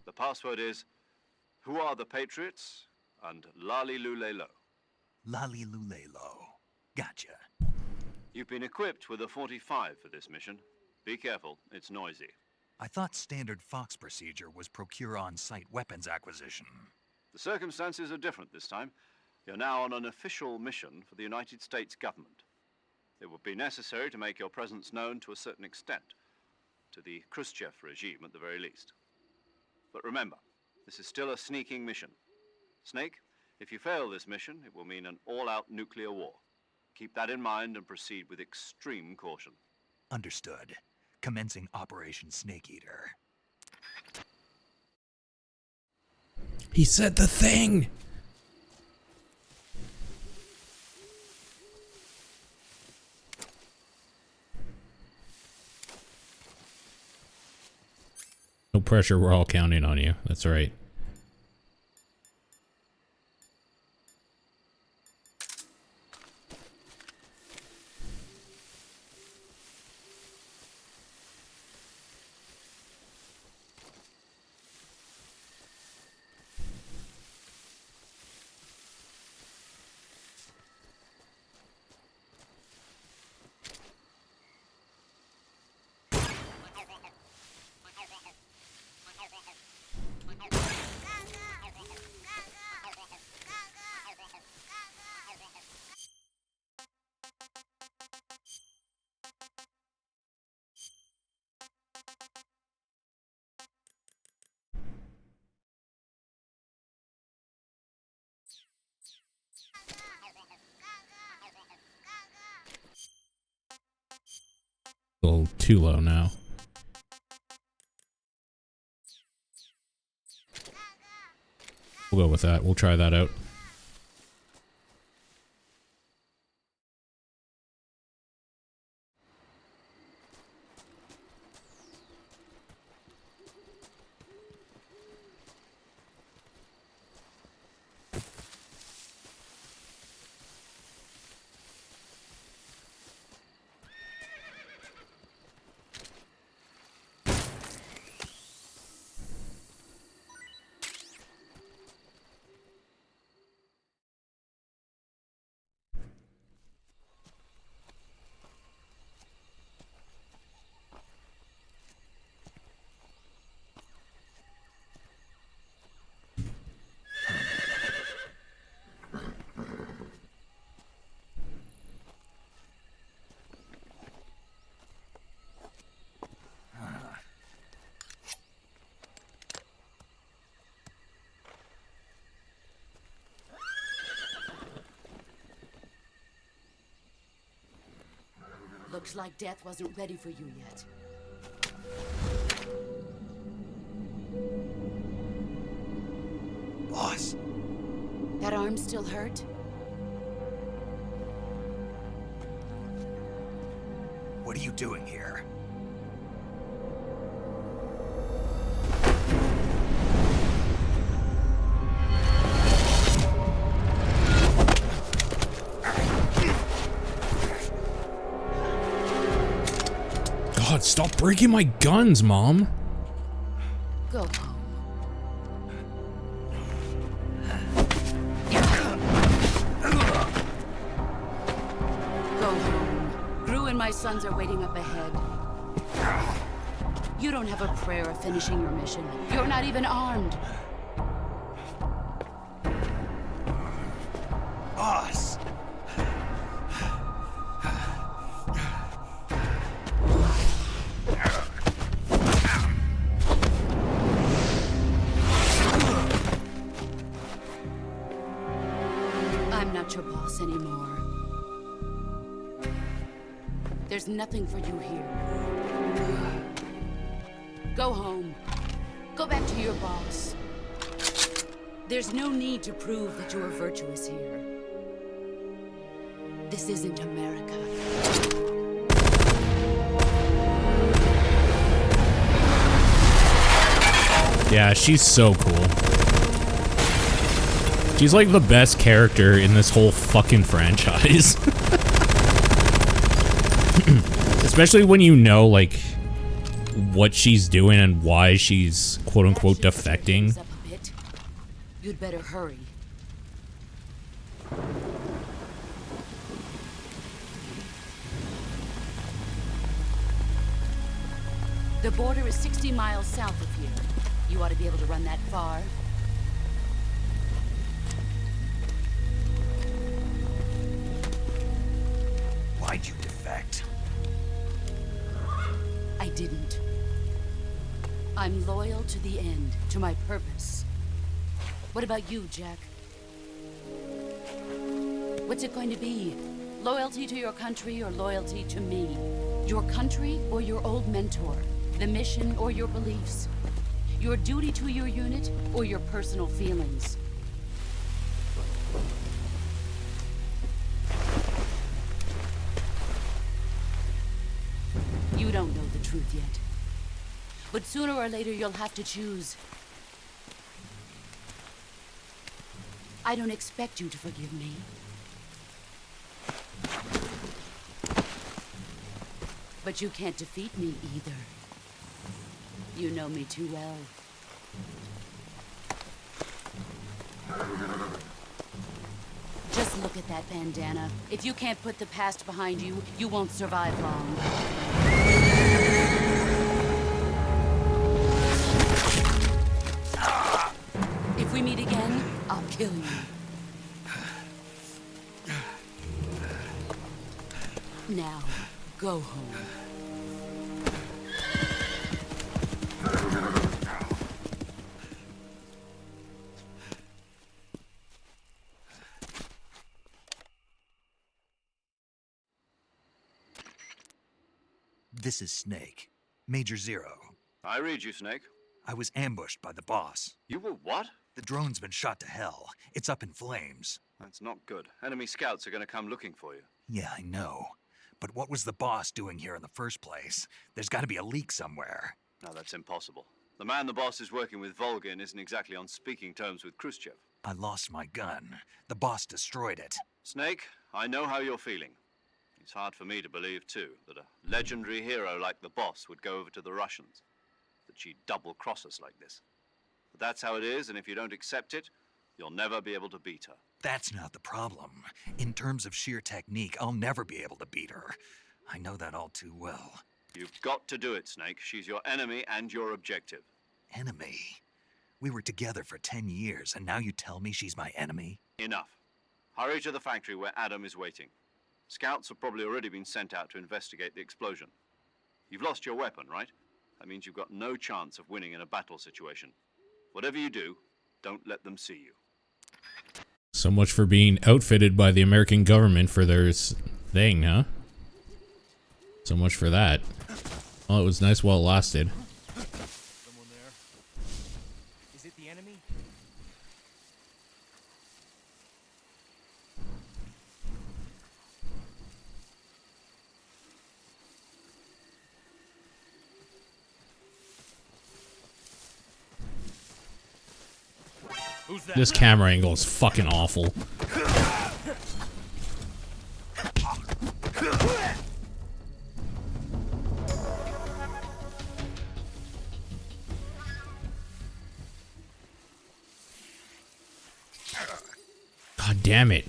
The password is, "Who are the Patriots?" and Lali Lulelo. Lali Lulelo. Gotcha. You've been equipped with a 45 for this mission. Be careful, it's noisy. I thought standard Fox procedure was procure on-site weapons acquisition. The circumstances are different this time. You're now on an official mission for the United States government. It would be necessary to make your presence known to a certain extent, to the Khrushchev regime at the very least. But remember, this is still a sneaking mission. Snake, if you fail this mission, it will mean an all-out nuclear war. Keep that in mind and proceed with extreme caution. Understood. Commencing Operation Snake Eater. He said the thing! No pressure, we're all counting on you. That's right. A little too low now. We'll go with that. We'll try that out. Looks like death wasn't ready for you yet. Boss. That arm still hurt? What are you doing here? God, stop breaking my guns, Mom. Go home. Go home. Gru and my sons are waiting up ahead. You don't have a prayer of finishing your mission. You're not even armed. Boss. I'm not your boss anymore. There's nothing for you here. Go home. Go back to your boss. There's no need to prove that you are virtuous here. This isn't America. Yeah, she's so cool. She's like the best character in this whole fucking franchise. Especially when you know, like, what she's doing and why she's quote-unquote defecting. Up a bit. You'd better hurry. The border is 60 miles south of here. You ought to be able to run that far. Why'd you defect? I didn't. I'm loyal to the end, to my purpose. What about you, Jack? What's it going to be? Loyalty to your country or loyalty to me? Your country or your old mentor? The mission or your beliefs? Your duty to your unit or your personal feelings? You don't know the truth yet. But sooner or later you'll have to choose. I don't expect you to forgive me. But you can't defeat me either. You know me too well. Just look at that bandana. If you can't put the past behind you, you won't survive long. If we meet again, I'll kill you. Now, go home. This is Snake. Major Zero. I read you, Snake. I was ambushed by the boss. You were what? The drone's been shot to hell. It's up in flames. That's not good. Enemy scouts are going to come looking for you. Yeah, I know. But what was the boss doing here in the first place? There's got to be a leak somewhere. No, that's impossible. The man the boss is working with, Volgin, isn't exactly on speaking terms with Khrushchev. I lost my gun. The boss destroyed it. Snake, I know how you're feeling. It's hard for me to believe, too, that a legendary hero like the boss would go over to the Russians. That she'd double-cross us like this. But that's how it is, and if you don't accept it, you'll never be able to beat her. That's not the problem. In terms of sheer technique, I'll never be able to beat her. I know that all too well. You've got to do it, Snake. She's your enemy and your objective. Enemy? We were together for 10 years, and now you tell me she's my enemy? Enough. Hurry to the factory where Adam is waiting. Scouts have probably already been sent out to investigate the explosion. You've lost your weapon, right? That means you've got no chance of winning in a battle situation. Whatever you do, don't let them see you. So much for being outfitted by the American government for their thing, huh? So much for that. Well, it was nice while it lasted. Someone there? Is it the enemy? Who's that? This camera angle is fucking awful. God damn it.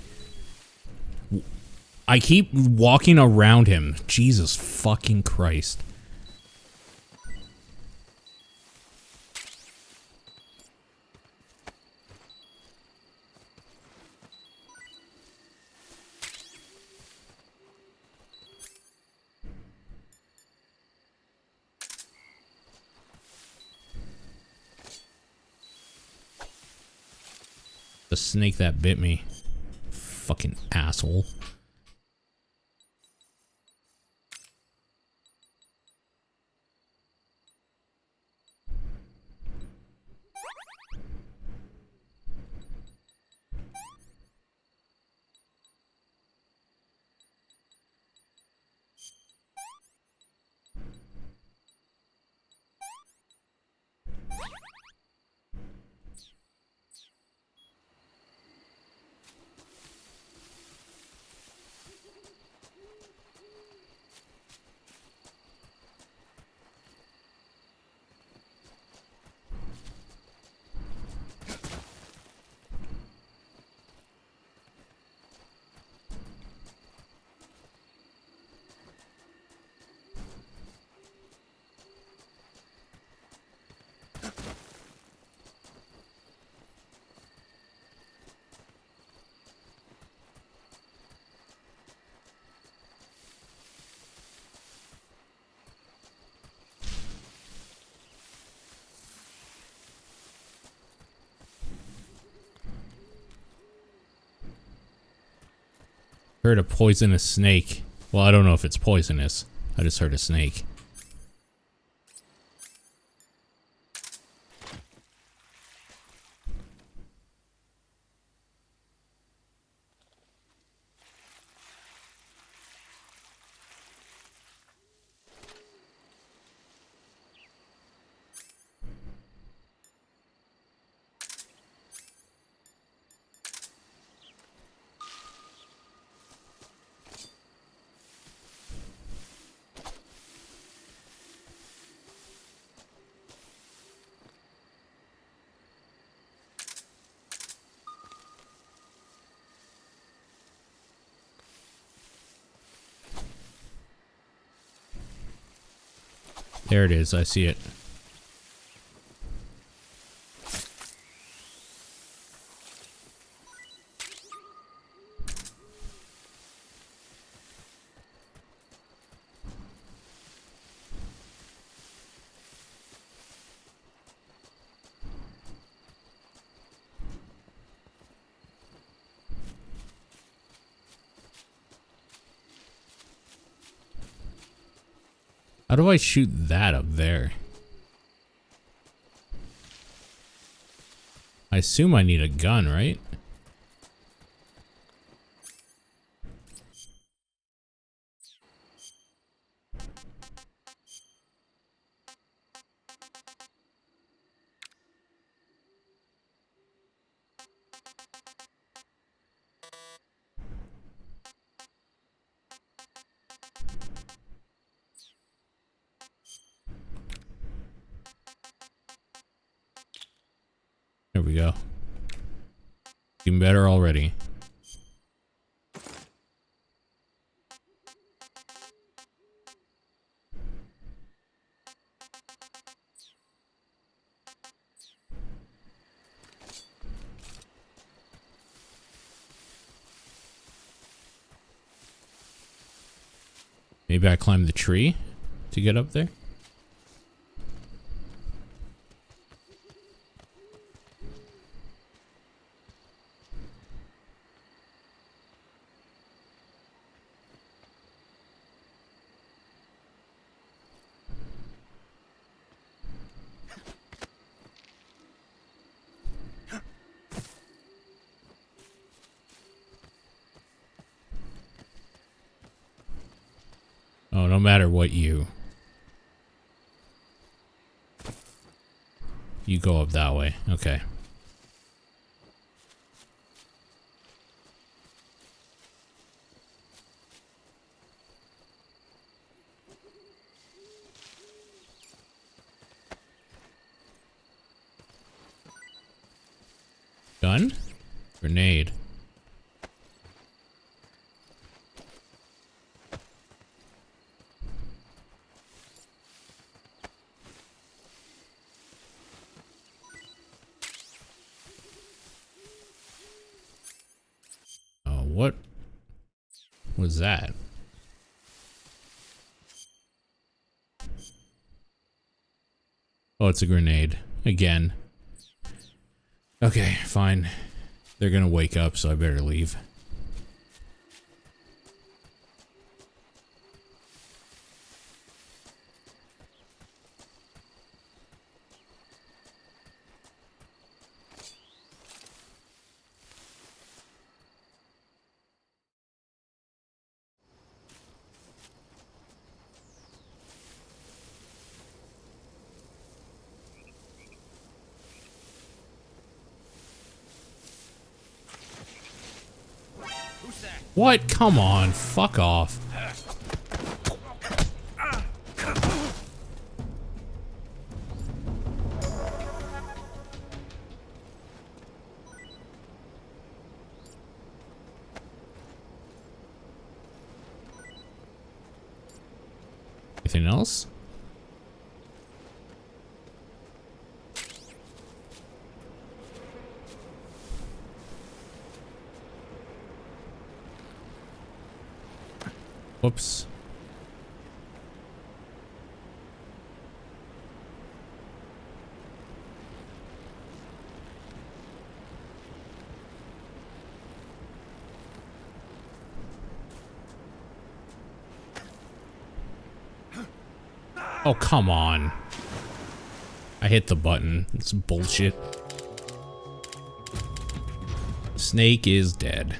I keep walking around him. Jesus fucking Christ. The snake that bit me. Fucking asshole. Heard a poisonous snake. Well, I don't know if it's poisonous. I just heard a snake. There it is, I see it. How do I shoot that up there? I assume I need a gun, right? There we go. Even better already. Maybe I climb the tree to get up there? Oh, no matter what you go up that way. Okay. Gun? Grenade. What was that? Oh, it's a grenade. Again. Okay, fine. They're gonna wake up, so I better leave. What? Come on, fuck off. Anything else? Whoops. Oh, come on. I hit the button. It's bullshit. Snake is dead.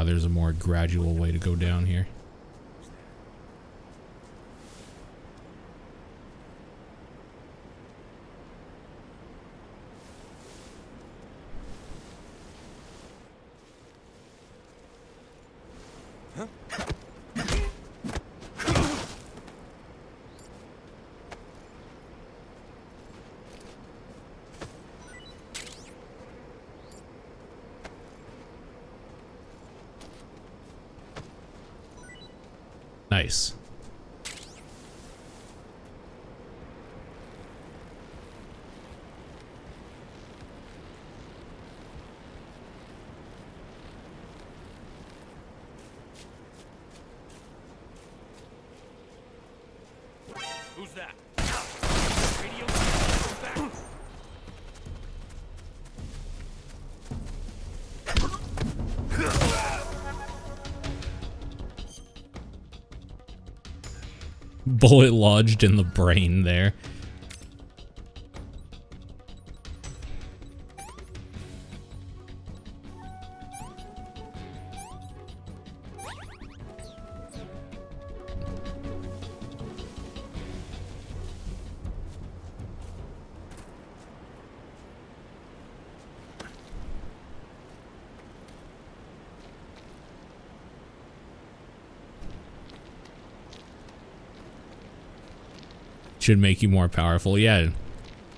There's a more gradual way to go down here. Nice. Who's that? Bullet lodged in the brain there. Should make you more powerful. Yeah,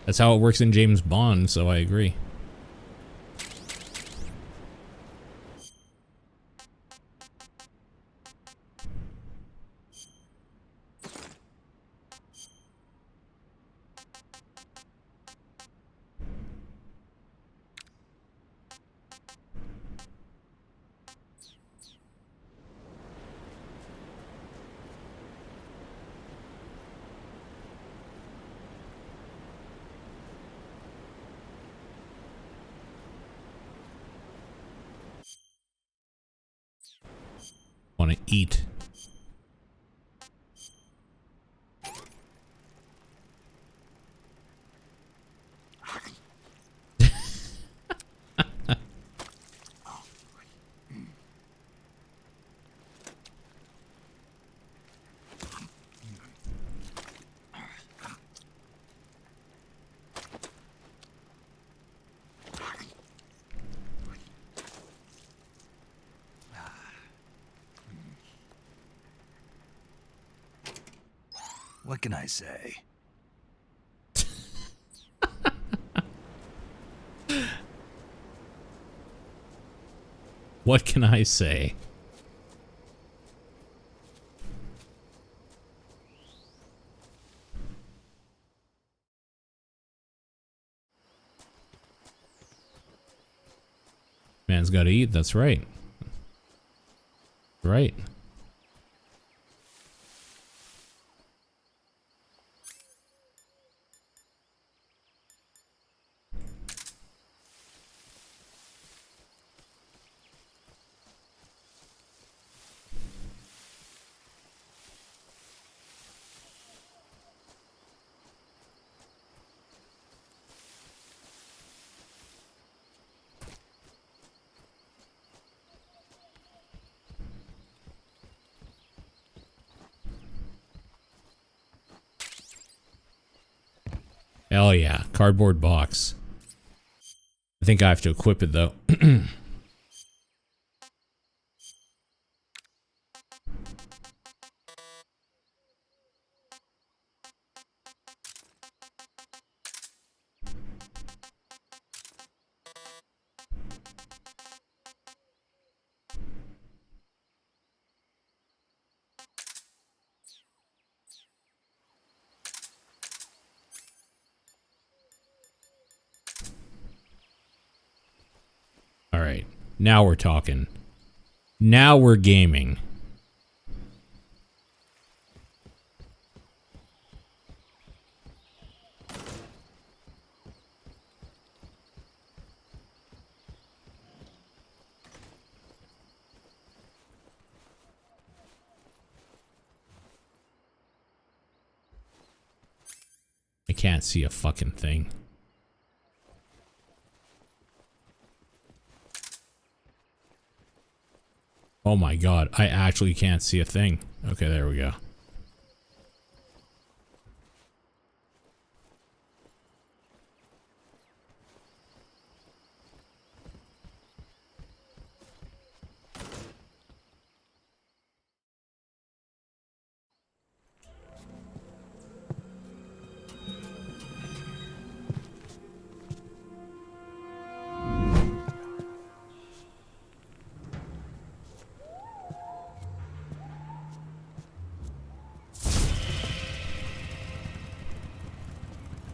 that's how it works in James Bond, so I agree. Want to eat. What can I say? What can I say? Man's got to eat. That's right. Right. Hell yeah. Cardboard box. I think I have to equip it though. All right. Now we're talking. Now we're gaming. I can't see a fucking thing. Oh my god, I actually can't see a thing. Okay, there we go.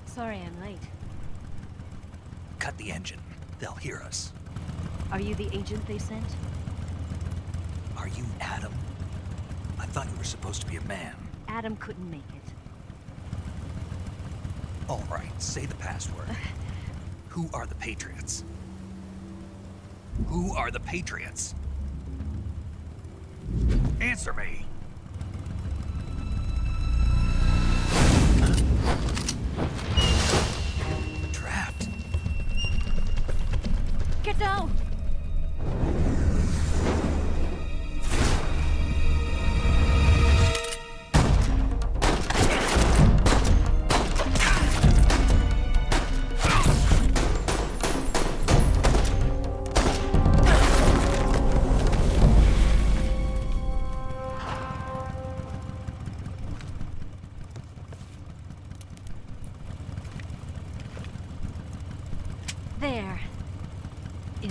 Sorry I'm late. Cut the engine. They'll hear us. Are you the agent they sent? Are you Adam? I thought you were supposed to be a man. Adam couldn't make it. All right, say the password. Who are the Patriots? Who are the Patriots? Answer me.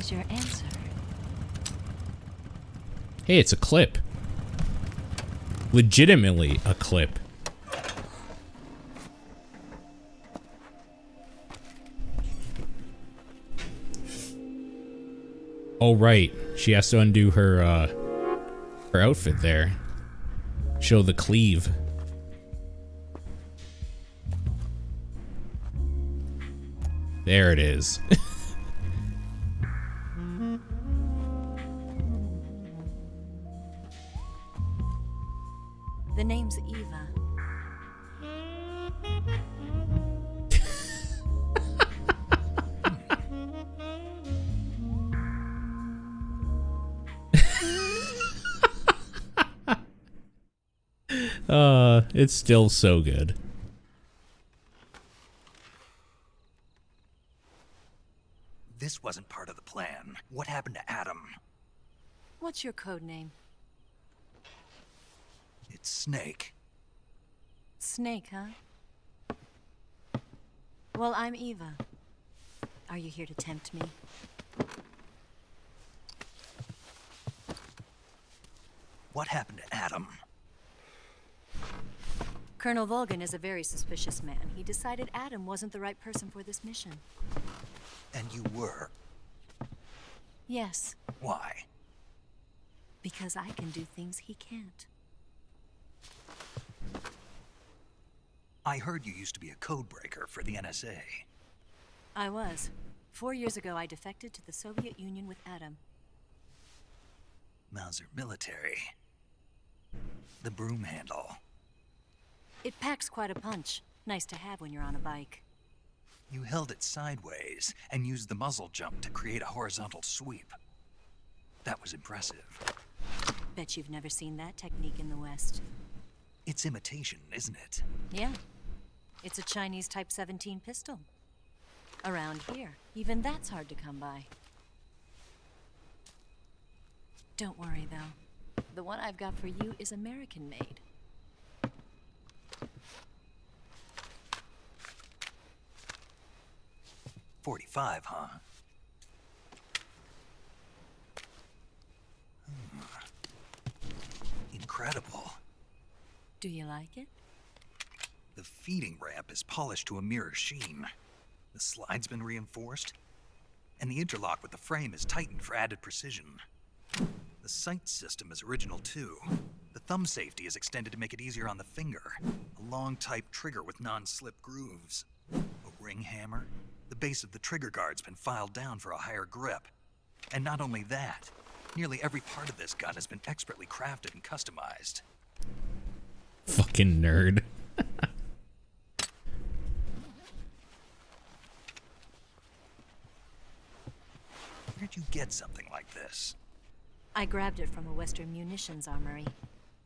Here's your answer. Hey, it's a clip. Legitimately a clip. Oh, right. She has to undo her, her outfit there. Show the cleave. There it is. The name's Eva. It's still so good. This wasn't part of the plan. What happened to Adam? What's your code name? It's Snake. Snake, huh? Well, I'm Eva. Are you here to tempt me? What happened to Adam? Colonel Volgan is a very suspicious man. He decided Adam wasn't the right person for this mission. And you were? Yes. Why? Because I can do things he can't. I heard you used to be a codebreaker for the NSA. I was. 4 years ago, I defected to the Soviet Union with Adam. Mauser military. The broom handle. It packs quite a punch. Nice to have when you're on a bike. You held it sideways and used the muzzle jump to create a horizontal sweep. That was impressive. Bet you've never seen that technique in the West. It's imitation, isn't it? Yeah. It's a Chinese Type 17 pistol. Around here, even that's hard to come by. Don't worry, though. The one I've got for you is American-made. .45, huh? Incredible. Do you like it? The feeding ramp is polished to a mirror sheen. The slide's been reinforced, and the interlock with the frame is tightened for added precision. The sight system is original too. The thumb safety is extended to make it easier on the finger. A long type trigger with non-slip grooves. A ring hammer. The base of the trigger guard's been filed down for a higher grip. And not only that, nearly every part of this gun has been expertly crafted and customized. Fucking nerd. Where'd you get something like this? I grabbed it from a Western munitions armory.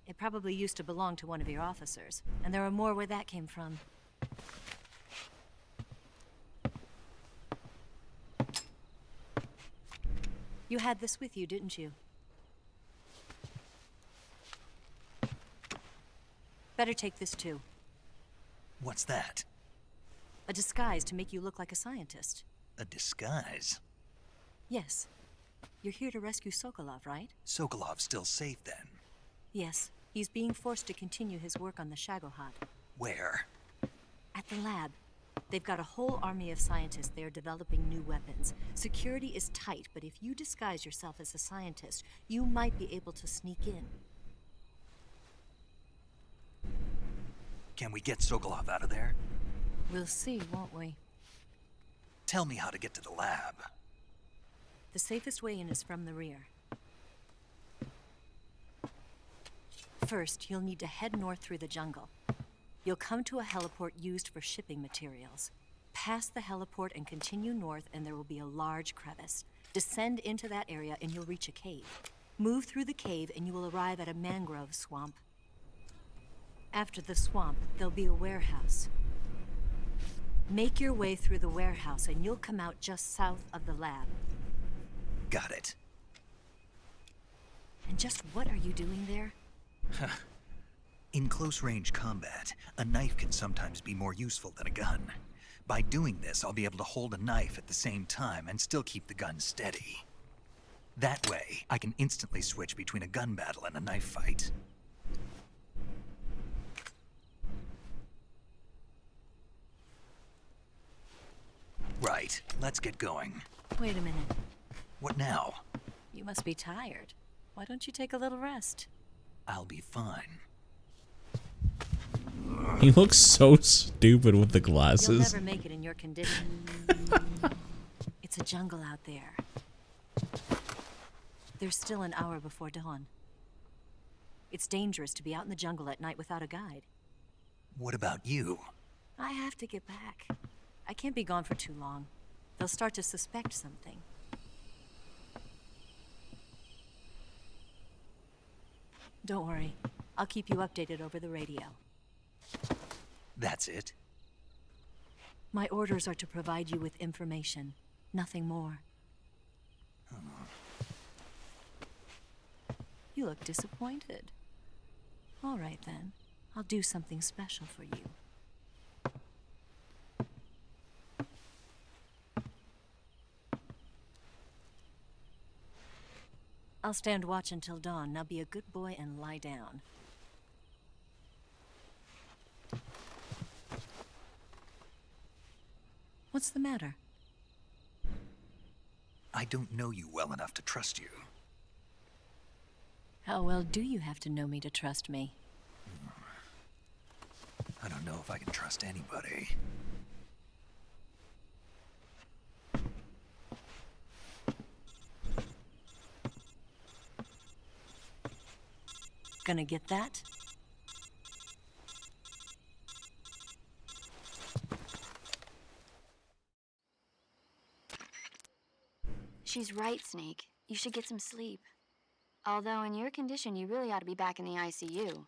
It probably used to belong to one of your officers, and there are more where that came from. You had this with you, didn't you? Better take this too. What's that? A disguise to make you look like a scientist. A disguise? Yes. You're here to rescue Sokolov, right? Sokolov's still safe then? Yes. He's being forced to continue his work on the Shagohod. Where? At the lab. They've got a whole army of scientists there developing new weapons. Security is tight, but if you disguise yourself as a scientist, you might be able to sneak in. Can we get Sokolov out of there? We'll see, won't we? Tell me how to get to the lab. The safest way in is from the rear. First, you'll need to head north through the jungle. You'll come to a heliport used for shipping materials. Pass the heliport and continue north, and there will be a large crevice. Descend into that area and you'll reach a cave. Move through the cave and you will arrive at a mangrove swamp. After the swamp, there'll be a warehouse. Make your way through the warehouse and you'll come out just south of the lab. Got it. And just what are you doing there? In close-range combat, a knife can sometimes be more useful than a gun. By doing this, I'll be able to hold a knife at the same time and still keep the gun steady. That way, I can instantly switch between a gun battle and a knife fight. Right, let's get going. Wait a minute. What now? You must be tired. Why don't you take a little rest? I'll be fine. He looks so stupid with the glasses. You'll never make it in your condition. It's a jungle out there. There's still an hour before dawn. It's dangerous to be out in the jungle at night without a guide. What about you? I have to get back. I can't be gone for too long. They'll start to suspect something. Don't worry. I'll keep you updated over the radio. That's it? My orders are to provide you with information, nothing more. You look disappointed. All right then. I'll do something special for you. I'll stand watch until dawn. Now be a good boy and lie down. What's the matter? I don't know you well enough to trust you. How well do you have to know me to trust me? I don't know if I can trust anybody. Gonna get that? She's right, Snake. You should get some sleep. Although in your condition, you really ought to be back in the ICU.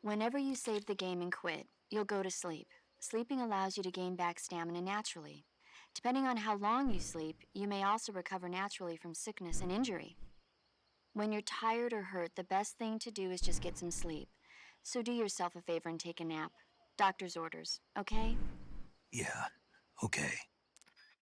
Whenever you save the game and quit, you'll go to sleep. Sleeping allows you to gain back stamina naturally. Depending on how long you sleep, you may also recover naturally from sickness and injury. When you're tired or hurt, the best thing to do is just get some sleep. So do yourself a favor and take a nap. Doctor's orders, okay? Yeah, okay.